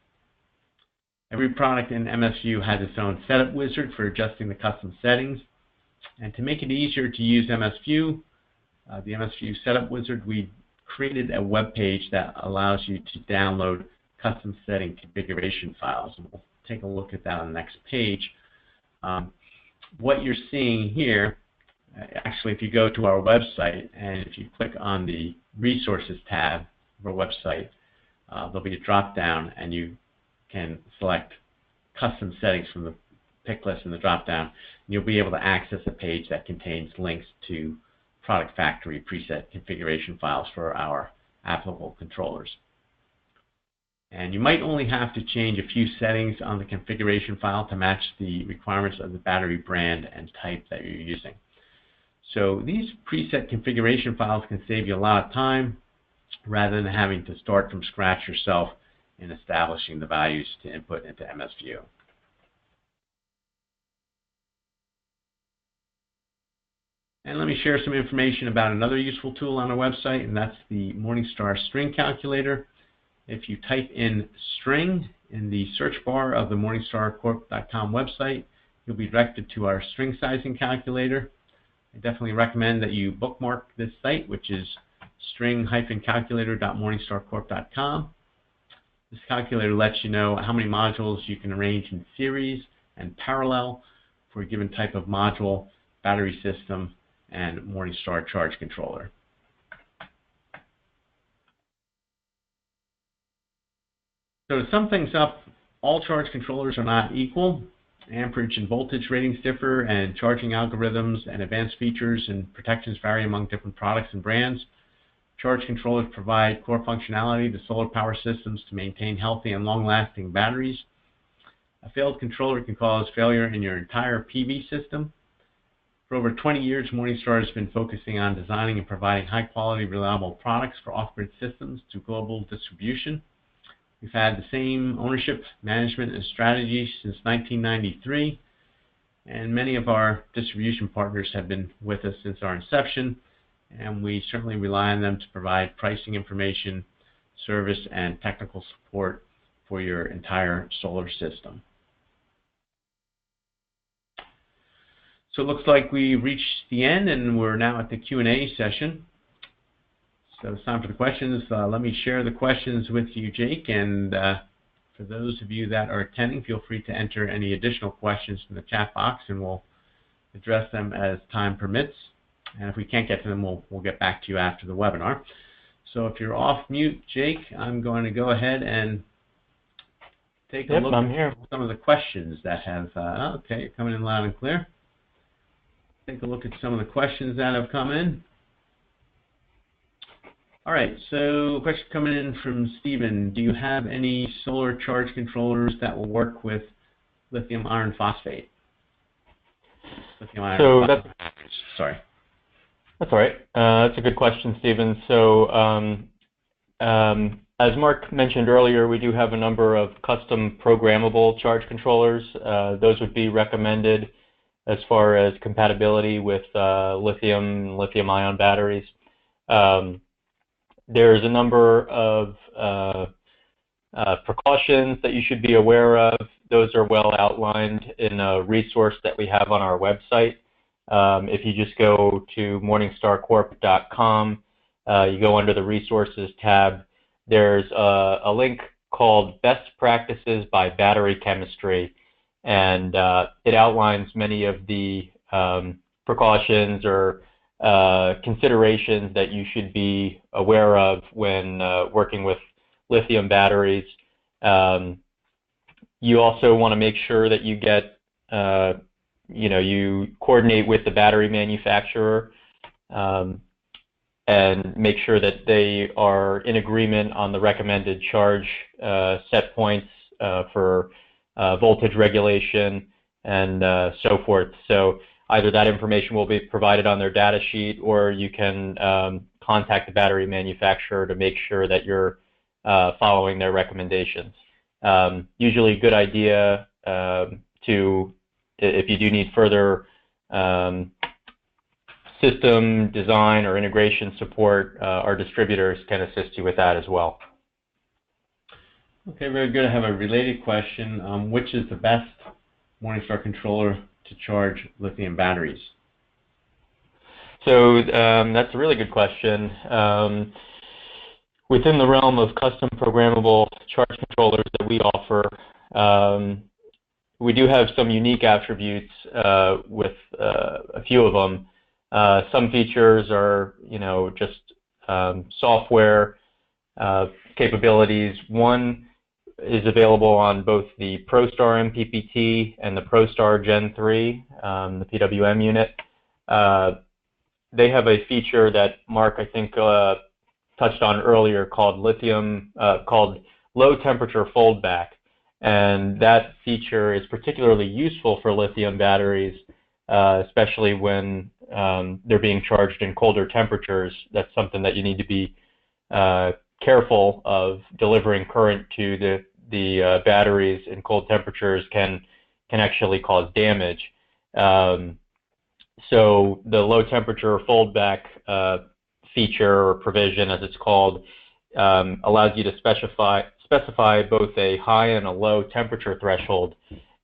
Speaker 1: Every product in MSView has its own setup wizard for adjusting the custom settings. And to make it easier to use MSView, the MSView setup wizard, we created a web page that allows you to download custom setting configuration files. And we'll take a look at that on the next page. What you're seeing here, actually if you go to our website and if you click on the resources tab of our website, there'll be a drop down and you can select custom settings from the pick list in the drop down, and you'll be able to access a page that contains links to product factory preset configuration files for our applicable controllers. And you might only have to change a few settings on the configuration file to match the requirements of the battery brand and type that you're using. So these preset configuration files can save you a lot of time rather than having to start from scratch yourself in establishing the values to input into MSView. And let me share some information about another useful tool on our website, and that's the Morningstar String Calculator. If you type in string in the search bar of the MorningstarCorp.com website, you'll be directed to our string sizing calculator. I definitely recommend that you bookmark this site, which is string-calculator.morningstarcorp.com. This calculator lets you know how many modules you can arrange in series and parallel for a given type of module, battery system, and Morningstar charge controller. So to sum things up, all charge controllers are not equal. Amperage and voltage ratings differ, and charging algorithms and advanced features and protections vary among different products and brands. Charge controllers provide core functionality to solar power systems to maintain healthy and long-lasting batteries. A failed controller can cause failure in your entire PV system. For over 20 years, Morningstar has been focusing on designing and providing high-quality, reliable products for off-grid systems to global distribution. We've had the same ownership, management, and strategy since 1993, and many of our distribution partners have been with us since our inception, and we certainly rely on them to provide pricing information, service, and technical support for your entire solar system. So it looks like we reached the end, and we're now at the Q&A session. So it's time for the questions. Let me share the questions with you, Jake, and for those of you that are attending, feel free to enter any additional questions in the chat box, and we'll address them as time permits. And if we can't get to them, we'll get back to you after the webinar. So if you're off mute, Jake, I'm going to go ahead and take a look at some of the questions that have, okay, coming in loud and clear. Take a look at some of the questions that have come in. All right, so a question coming in from Stephen. Do you have any solar charge controllers that will work with lithium iron phosphate? Lithium iron phosphate. Sorry.
Speaker 2: That's all right. That's a good question, Stephen. So as Mark mentioned earlier, we do have a number of custom programmable charge controllers. Those would be recommended as far as compatibility with lithium-ion batteries. There's a number of precautions that you should be aware of. Those are well outlined in a resource that we have on our website. If you just go to morningstarcorp.com, you go under the Resources tab, there's a link called Best Practices by Battery Chemistry, and it outlines many of the precautions or considerations that you should be aware of when working with lithium batteries. You also want to make sure that you get, you coordinate with the battery manufacturer and make sure that they are in agreement on the recommended charge set points for voltage regulation and so forth. So either that information will be provided on their data sheet, or you can contact the battery manufacturer to make sure that you're following their recommendations. Usually a good idea if you do need further system design or integration support, our distributors can assist you with that as well.
Speaker 1: Okay, very good. I have a related question. Which is the best Morningstar controller to charge lithium batteries?
Speaker 2: So that's a really good question. Within the realm of custom programmable charge controllers that we offer, we do have some unique attributes with a few of them. Some features are, just software capabilities. One is available on both the ProStar MPPT and the ProStar Gen 3, the PWM unit. They have a feature that Mark, I think, touched on earlier called called low temperature foldback. And that feature is particularly useful for lithium batteries, especially when they're being charged in colder temperatures. That's something that you need to be careful of. Delivering current to the batteries in cold temperatures can actually cause damage. So the low temperature foldback feature or provision, as it's called, allows you to specify both a high and a low temperature threshold,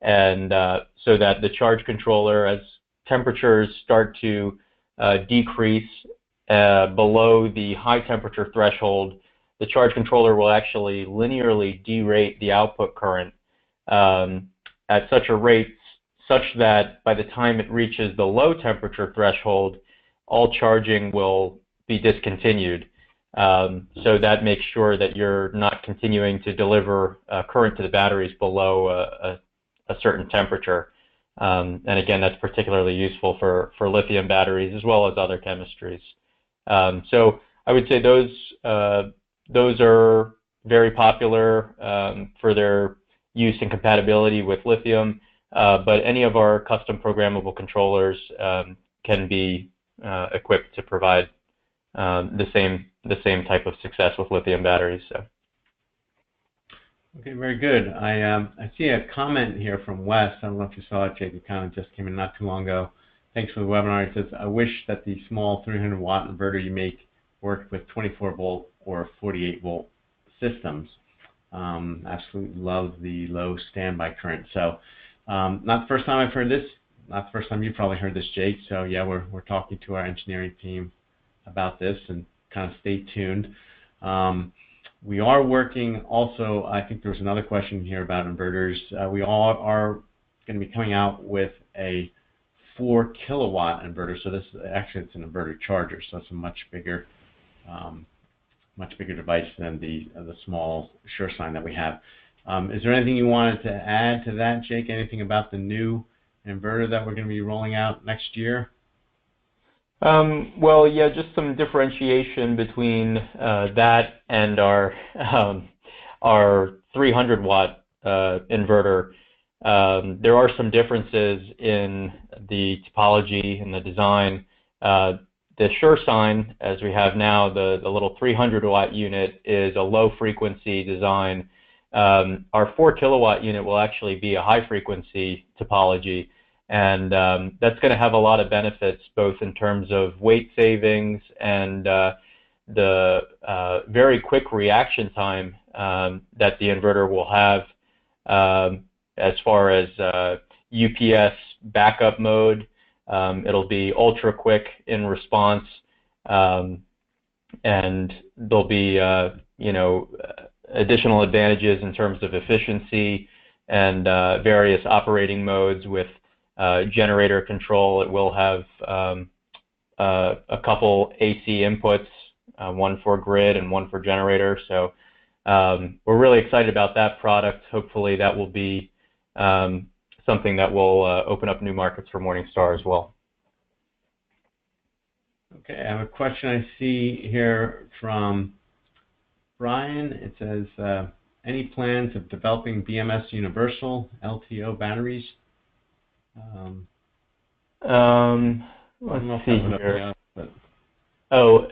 Speaker 2: and so that the charge controller, as temperatures start to decrease below the high temperature threshold, the charge controller will actually linearly derate the output current at such a rate such that by the time it reaches the low temperature threshold, all charging will be discontinued. So that makes sure that you're not continuing to deliver current to the batteries below a certain temperature. And again, that's particularly useful for lithium batteries as well as other chemistries. So I would say those are very popular for their use and compatibility with lithium, but any of our custom programmable controllers can be equipped to provide the same type of success with lithium batteries. So.
Speaker 1: Okay, very good. I see a comment here from Wes. I don't know if you saw it, Jake. The comment just came in not too long ago. Thanks for the webinar. It says, I wish that the small 300 watt inverter you make worked with 24 volt or 48 volt systems. Absolutely love the low standby current. So not the first time I've heard this. Not the first time you've probably heard this, Jake. So yeah, we're talking to our engineering team about this, and kind of stay tuned. We are working also, I think there was another question here about inverters. We all are going to be coming out with a 4 kilowatt inverter. So this actually it's an inverter charger, so it's a much bigger device than the small SureSign that we have. Is there anything you wanted to add to that, Jake? Anything about the new inverter that we're going to be rolling out next year?
Speaker 2: Well, yeah, just some differentiation between that and our 300 watt inverter. There are some differences in the topology and the design. The SureSign, as we have now, the little 300 watt unit, is a low frequency design. Our 4 kilowatt unit will actually be a high frequency topology. And that's going to have a lot of benefits, both in terms of weight savings and the very quick reaction time that the inverter will have as far as UPS backup mode. It'll be ultra quick in response, and there'll be additional advantages in terms of efficiency and various operating modes with generator control. It will have a couple AC inputs, one for grid and one for generator. So we're really excited about that product. Hopefully that will be something that will open up new markets for Morningstar as well.
Speaker 1: Okay, I have a question I see here from Brian. It says, any plans of developing BMS Universal LTO batteries?
Speaker 2: Let's see here. Oh,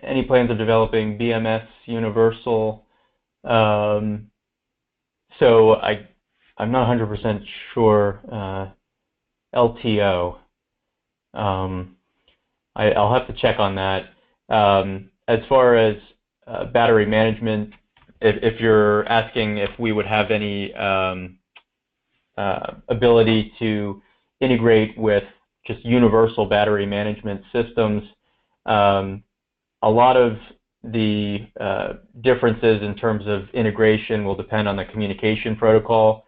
Speaker 2: any plans of developing BMS Universal? So I'm not 100% sure. LTO. I'll have to check on that. As far as battery management, if you're asking if we would have any ability to integrate with just universal battery management systems, a lot of the differences in terms of integration will depend on the communication protocol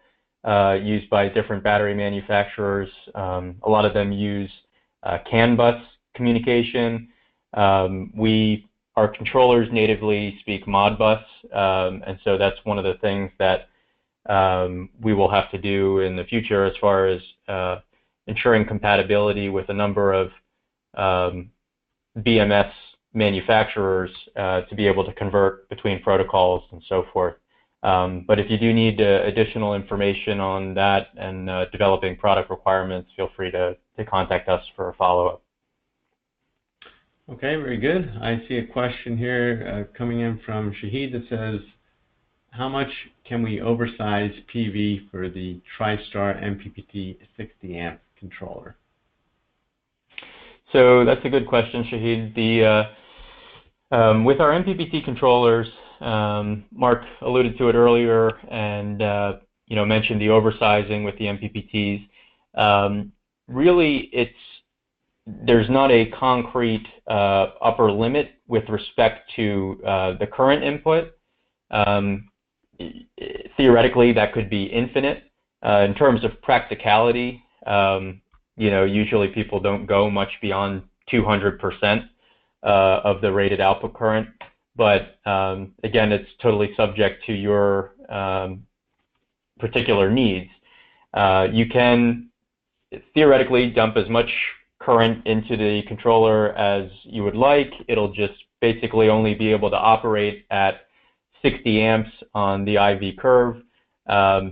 Speaker 2: used by different battery manufacturers. A lot of them use CAN bus communication. Our controllers natively speak Modbus, and so that's one of the things that we will have to do in the future as far as ensuring compatibility with a number of BMS manufacturers to be able to convert between protocols and so forth. But if you do need additional information on that and developing product requirements, feel free to contact us for a follow-up.
Speaker 1: Okay, very good. I see a question here coming in from Shahid that says, how much can we oversize PV for the TriStar MPPT 60 amp controller?
Speaker 2: So that's a good question, Shahid. With our MPPT controllers, Mark alluded to it earlier, and mentioned the oversizing with the MPPTs. Really, there's not a concrete upper limit with respect to the current input. Theoretically, that could be infinite. In terms of practicality, Usually people don't go much beyond 200% of the rated output current, but again, it's totally subject to your particular needs. You can theoretically dump as much current into the controller as you would like. It'll just basically only be able to operate at 60 amps on the IV curve,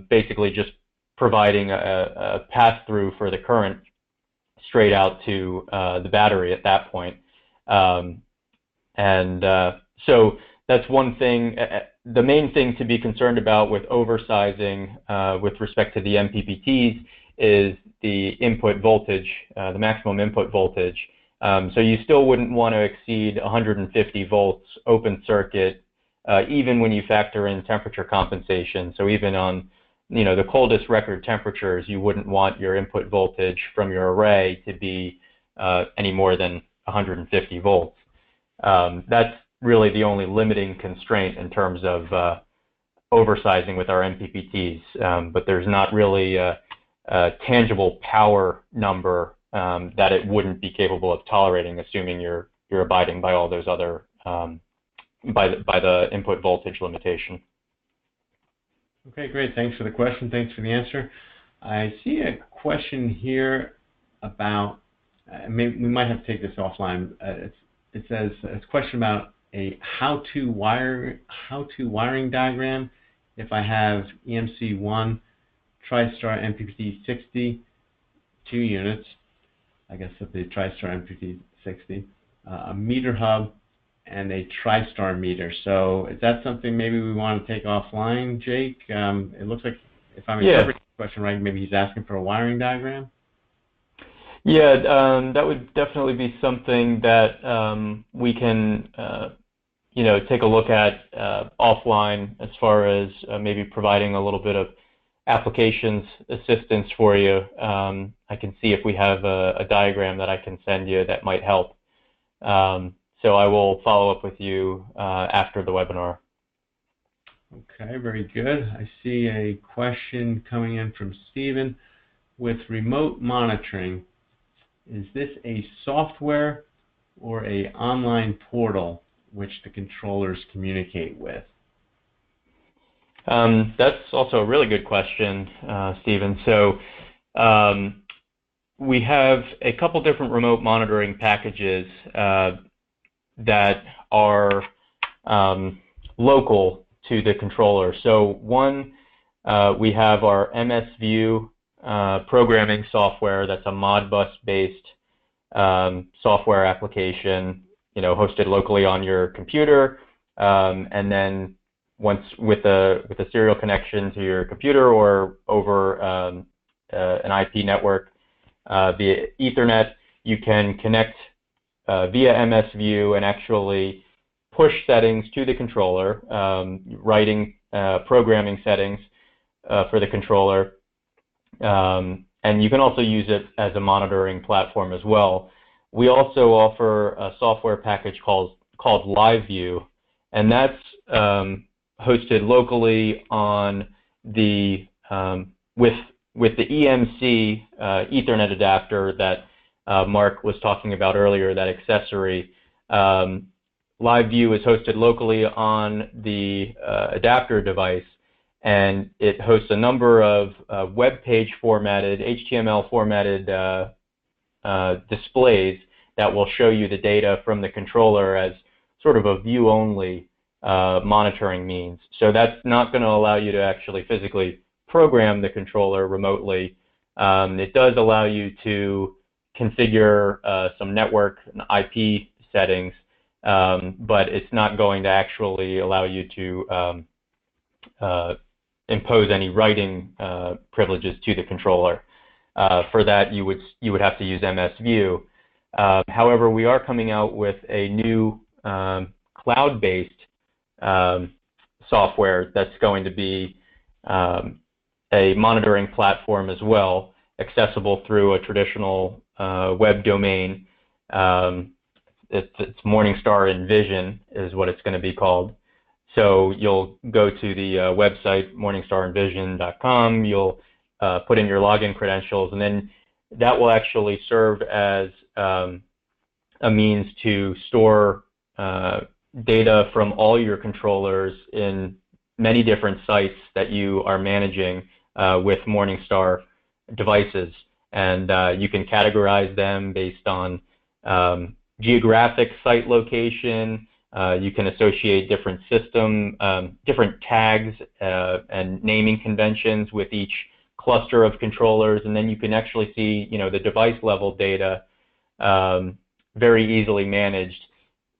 Speaker 2: basically just providing a pass-through for the current straight out to the battery at that point. So that's one thing. The main thing to be concerned about with oversizing with respect to the MPPTs is the input voltage, the maximum input voltage. So you still wouldn't want to exceed 150 volts open circuit, even when you factor in temperature compensation. So even on the coldest record temperatures, you wouldn't want your input voltage from your array to be any more than 150 volts. That's really the only limiting constraint in terms of oversizing with our MPPTs, but there's not really a tangible power number that it wouldn't be capable of tolerating, assuming you're abiding by all those other by the input voltage limitation.
Speaker 1: Okay, great. Thanks for the question. Thanks for the answer. I see a question here about, maybe we might have to take this offline. It says it's a question about a how-to wiring diagram if I have EMC1 TriStar MPPT 60, 2 units, I guess of the TriStar MPPT 60, a meter hub, and a TriStar meter. So is that something maybe we want to take offline, Jake? It looks like, if I'm interpreting the question right, maybe he's asking for a wiring diagram?
Speaker 2: Yeah, that would definitely be something that we can take a look at offline, as far as maybe providing a little bit of applications assistance for you. I can see if we have a diagram that I can send you that might help. So I will follow up with you after the webinar.
Speaker 1: Okay, very good. I see a question coming in from Stephen. With remote monitoring, is this a software or a online portal which the controllers communicate with?
Speaker 2: That's also a really good question, Stephen. So we have a couple different remote monitoring packages that are local to the controller. So one, we have our MSView programming software. That's a Modbus-based software application, hosted locally on your computer, and then once with a serial connection to your computer or over an IP network via Ethernet, you can connect via MSView and actually push settings to the controller, writing programming settings for the controller. And you can also use it as a monitoring platform as well. We also offer a software package called LiveView, and that's hosted locally on the with the EMC Ethernet adapter that Mark was talking about earlier, that accessory. LiveView is hosted locally on the adapter device, and it hosts a number of web page formatted, HTML formatted displays that will show you the data from the controller as sort of a view-only monitoring means. So that's not going to allow you to actually physically program the controller remotely. It does allow you to configure some network and IP settings, but it's not going to actually allow you to impose any writing privileges to the controller. For that, you would have to use MSView. However, we are coming out with a new cloud-based software that's going to be a monitoring platform as well, accessible through a traditional web domain. It's Morningstar Envision is what it's going to be called. So you'll go to the website morningstarenvision.com. You'll put in your login credentials, and then that will actually serve as a means to store data from all your controllers in many different sites that you are managing with Morningstar devices. And you can categorize them based on geographic site location. You can associate different different tags and naming conventions with each cluster of controllers, and then you can actually see, the device level data very easily managed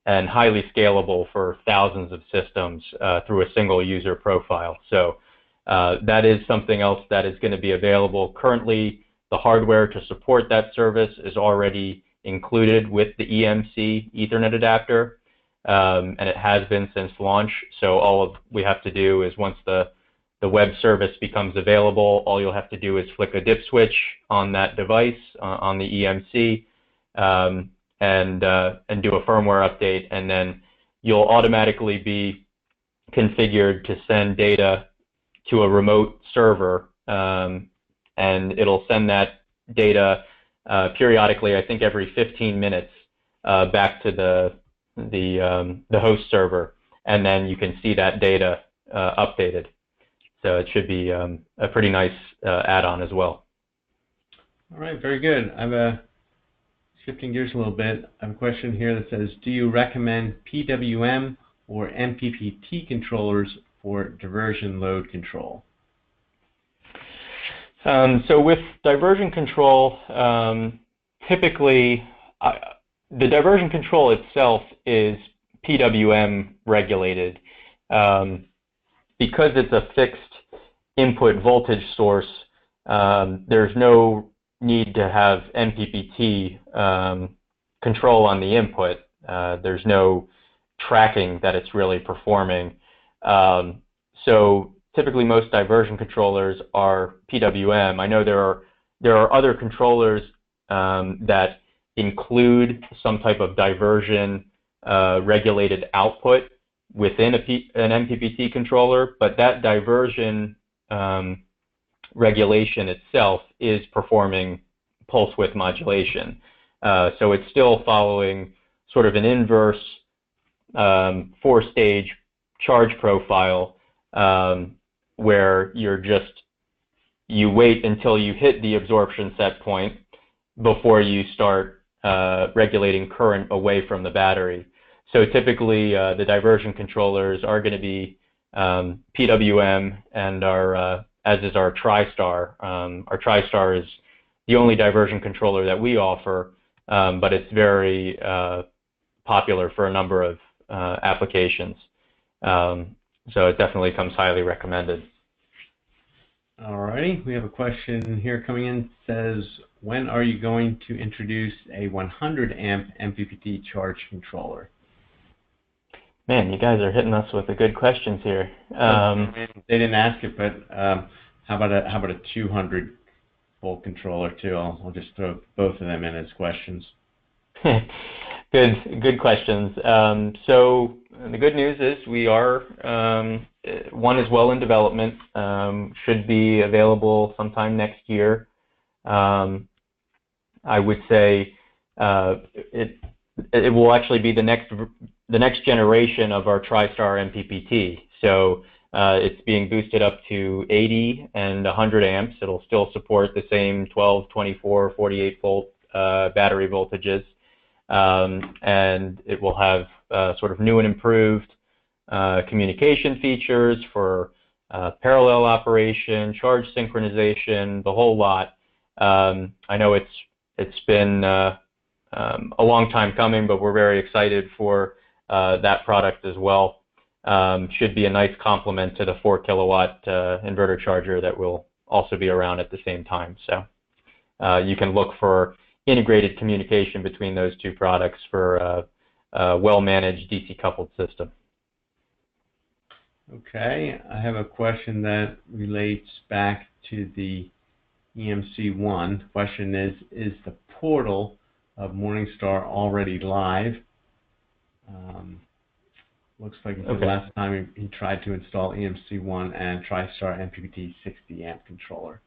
Speaker 2: and highly scalable for thousands of systems through a single user profile. So that is something else that is going to be available. Currently, the hardware to support that service is already included with the EMC Ethernet adapter, and it has been since launch. So all we have to do is, once the web service becomes available, all you'll have to do is flick a dip switch on that device, on the EMC, and do a firmware update, and then you'll automatically be configured to send data to a remote server, and it'll send that data periodically, I think every 15 minutes, back to the host server, and then you can see that data updated. So it should be a pretty nice add-on as well.
Speaker 1: All right, very good. Shifting gears a little bit, I have a question here that says, do you recommend PWM or MPPT controllers for diversion load control?
Speaker 2: So with diversion control, typically the diversion control itself is PWM regulated. Because it's a fixed input voltage source, there's no need to have MPPT control on the input. There's no tracking that it's really performing. So typically most diversion controllers are PWM. I know there are other controllers that include some type of diversion regulated output within an MPPT controller, but that diversion regulation itself is performing pulse width modulation. So it's still following sort of an inverse 4-stage charge profile, where you wait until you hit the absorption set point before you start regulating current away from the battery. So typically the diversion controllers are going to be PWM, and as is our TriStar. Our TriStar is the only diversion controller that we offer, but it's very popular for a number of applications. So it definitely comes highly recommended.
Speaker 1: All righty, we have a question here coming in. It says, when are you going to introduce a 100 amp MPPT charge controller?
Speaker 2: Man, you guys are hitting us with the good questions here.
Speaker 1: They didn't ask it, but how about a 200 volt controller too? I'll just throw both of them in as questions.
Speaker 2: Good questions. So the good news is we are, one is well in development, should be available sometime next year. I would say it will actually be the next generation of our TriStar MPPT. So it's being boosted up to 80 and 100 amps. It'll still support the same 12, 24, 48 volt battery voltages. And it will have sort of new and improved communication features for parallel operation, charge synchronization, the whole lot. I know it's been a long time coming, but we're very excited for that product as well. Should be a nice complement to the 4 kilowatt inverter charger that will also be around at the same time. So you can look for integrated communication between those two products for a well-managed DC-coupled system.
Speaker 1: Okay, I have a question that relates back to the EMC1. The question is the portal of Morningstar already live? Looks like the last time he tried to install EMC1 and TriStar MPPT 60 amp controller.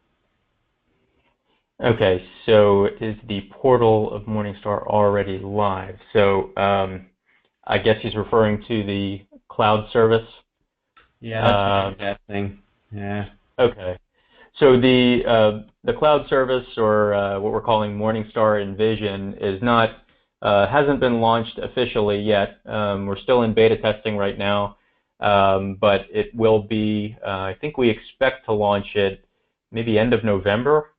Speaker 2: Okay, so is the portal of Morningstar already live? So I guess he's referring to the cloud service.
Speaker 1: Yeah, that's that thing. Yeah.
Speaker 2: Okay. So the cloud service, or what we're calling Morningstar Envision, is not hasn't been launched officially yet. We're still in beta testing right now, but it will be. I think we expect to launch it maybe end of November.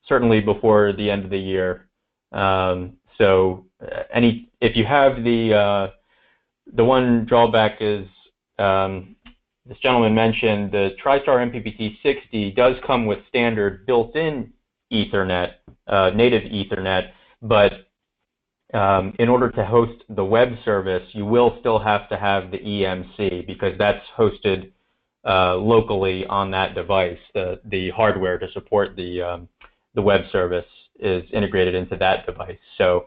Speaker 2: Certainly before the end of the year. So if you have the one drawback is, this gentleman mentioned the TriStar MPPT 60 does come with standard built-in Ethernet, native Ethernet, but in order to host the web service, you will still have to have the EMC, because that's hosted locally on that device. The hardware to support the web service is integrated into that device. So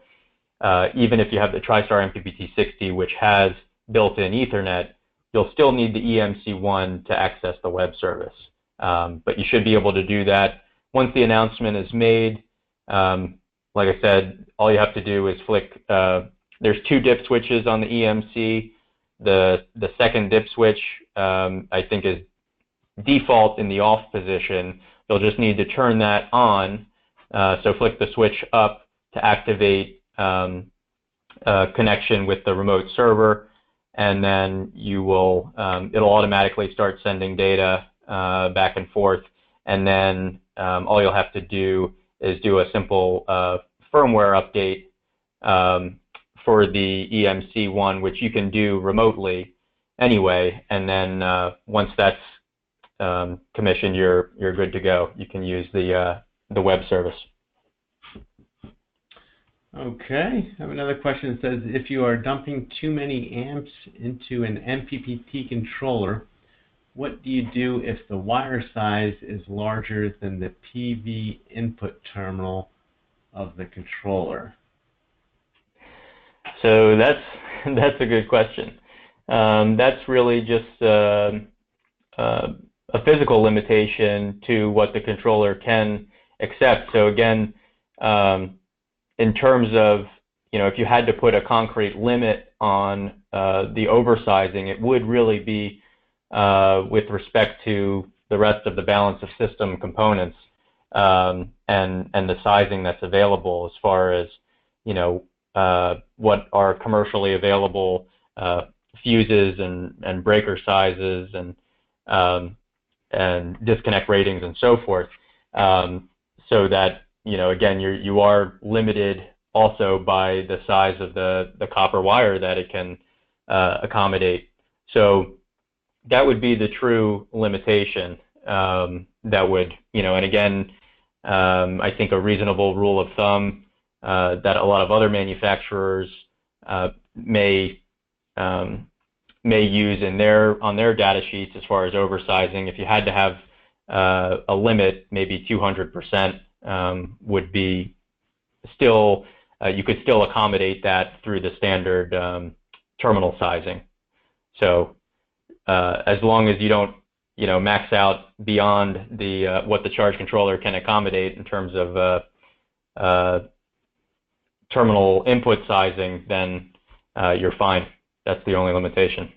Speaker 2: even if you have the TriStar MPPT 60, which has built-in Ethernet, you'll still need the EMC1 to access the web service. But you should be able to do that once the announcement is made. Like I said, all you have to do is flick. There's 2 dip switches on the EMC. The second dip switch, I think, is default in the off position. You'll just need to turn that on. So flick the switch up to activate connection with the remote server, and then you will it'll automatically start sending data back and forth. And then all you'll have to do is do a simple firmware update for the EMC1, which you can do remotely anyway. And then once that's commissioned, you're good to go. You can use the web service.
Speaker 1: Okay, I have another question that says, if you are dumping too many amps into an MPPT controller, what do you do if the wire size is larger than the PV input terminal of the controller?
Speaker 2: So that's a good question. That's really just a physical limitation to what the controller can accept. So again, in terms of, if you had to put a concrete limit on the oversizing, it would really be with respect to the rest of the balance of system components and the sizing that's available, as far as what are commercially available fuses and breaker sizes and disconnect ratings and so forth, so that again, you are limited also by the size of the copper wire that it can accommodate. So that would be the true limitation. That would, and again, I think a reasonable rule of thumb that a lot of other manufacturers may use on their data sheets as far as oversizing. If you had to have a limit, maybe 200%. Would be still, you could still accommodate that through the standard terminal sizing. So as long as you don't, max out beyond the what the charge controller can accommodate in terms of terminal input sizing, then you're fine. That's the only limitation.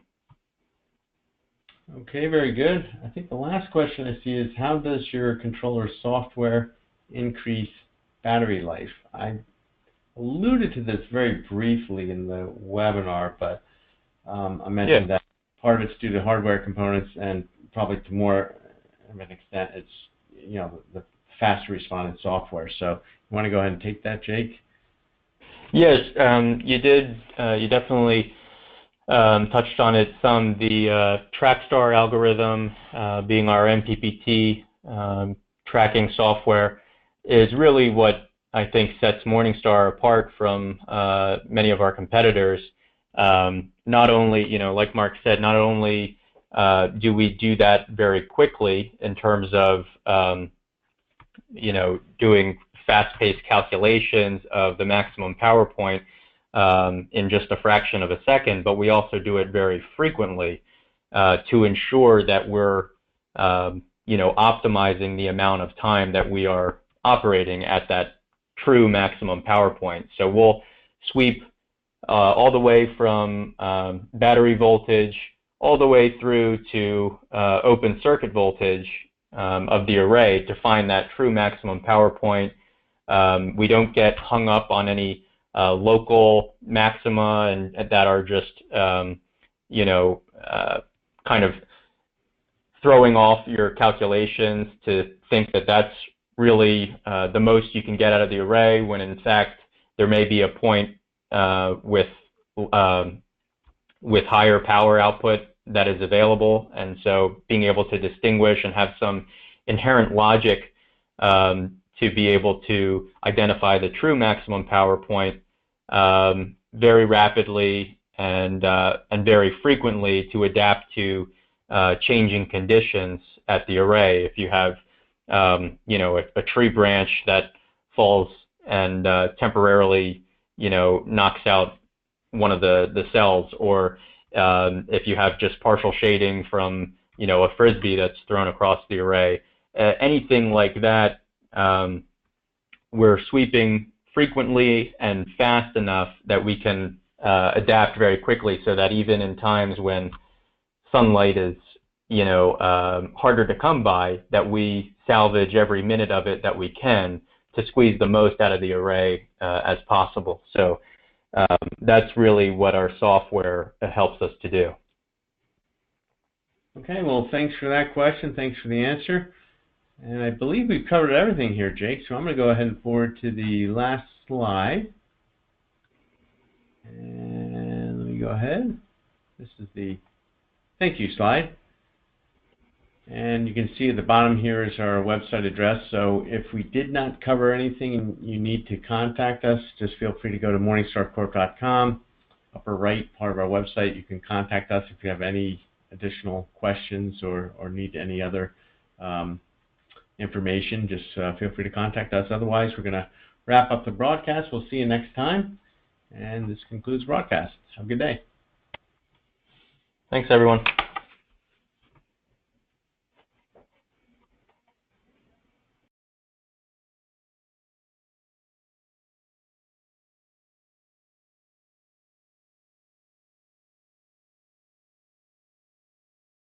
Speaker 1: Okay, very good. I think the last question I see is, how does your controller software increase battery life? I alluded to this very briefly in the webinar, but I mentioned that part of it's due to hardware components, and probably to more of an extent, it's the faster responding software. So you want to go ahead and take that, Jake?
Speaker 2: Yes, you did. You definitely touched on it some. The TriStar algorithm, being our MPPT tracking software, is really what I think sets Morningstar apart from many of our competitors. Not only, like Mark said, not only do we do that very quickly in terms of, doing fast-paced calculations of the maximum power point in just a fraction of a second, but we also do it very frequently to ensure that we're, optimizing the amount of time that we are operating at that true maximum power point. So we'll sweep all the way from battery voltage all the way through to open circuit voltage of the array to find that true maximum power point. We don't get hung up on any local maxima and that are just you know, kind of throwing off your calculations to think that that's really the most you can get out of the array, when in fact there may be a point with higher power output that is available. And so being able to distinguish and have some inherent logic to be able to identify the true maximum power point very rapidly and very frequently to adapt to changing conditions at the array. If you have you know, a tree branch that falls and temporarily, you know, knocks out one of the cells, or if you have just partial shading from, you know, a frisbee that's thrown across the array, anything like that, we're sweeping frequently and fast enough that we can adapt very quickly, so that even in times when sunlight is, you know, harder to come by, that we salvage every minute of it that we can to squeeze the most out of the array as possible. So that's really what our software helps us to do.
Speaker 1: Okay, well, thanks for that question. Thanks for the answer. And I believe we've covered everything here, Jake, so I'm going to go ahead and forward to the last slide. And let me go ahead. This is the thank you slide. And you can see at the bottom here is our website address. So if we did not cover anything and you need to contact us, just feel free to go to morningstarcorp.com. Upper right part of our website, you can contact us if you have any additional questions or need any other information. Just feel free to contact us. Otherwise, we're going to wrap up the broadcast. We'll see you next time. And this concludes the broadcast. Have a good day.
Speaker 2: Thanks, everyone.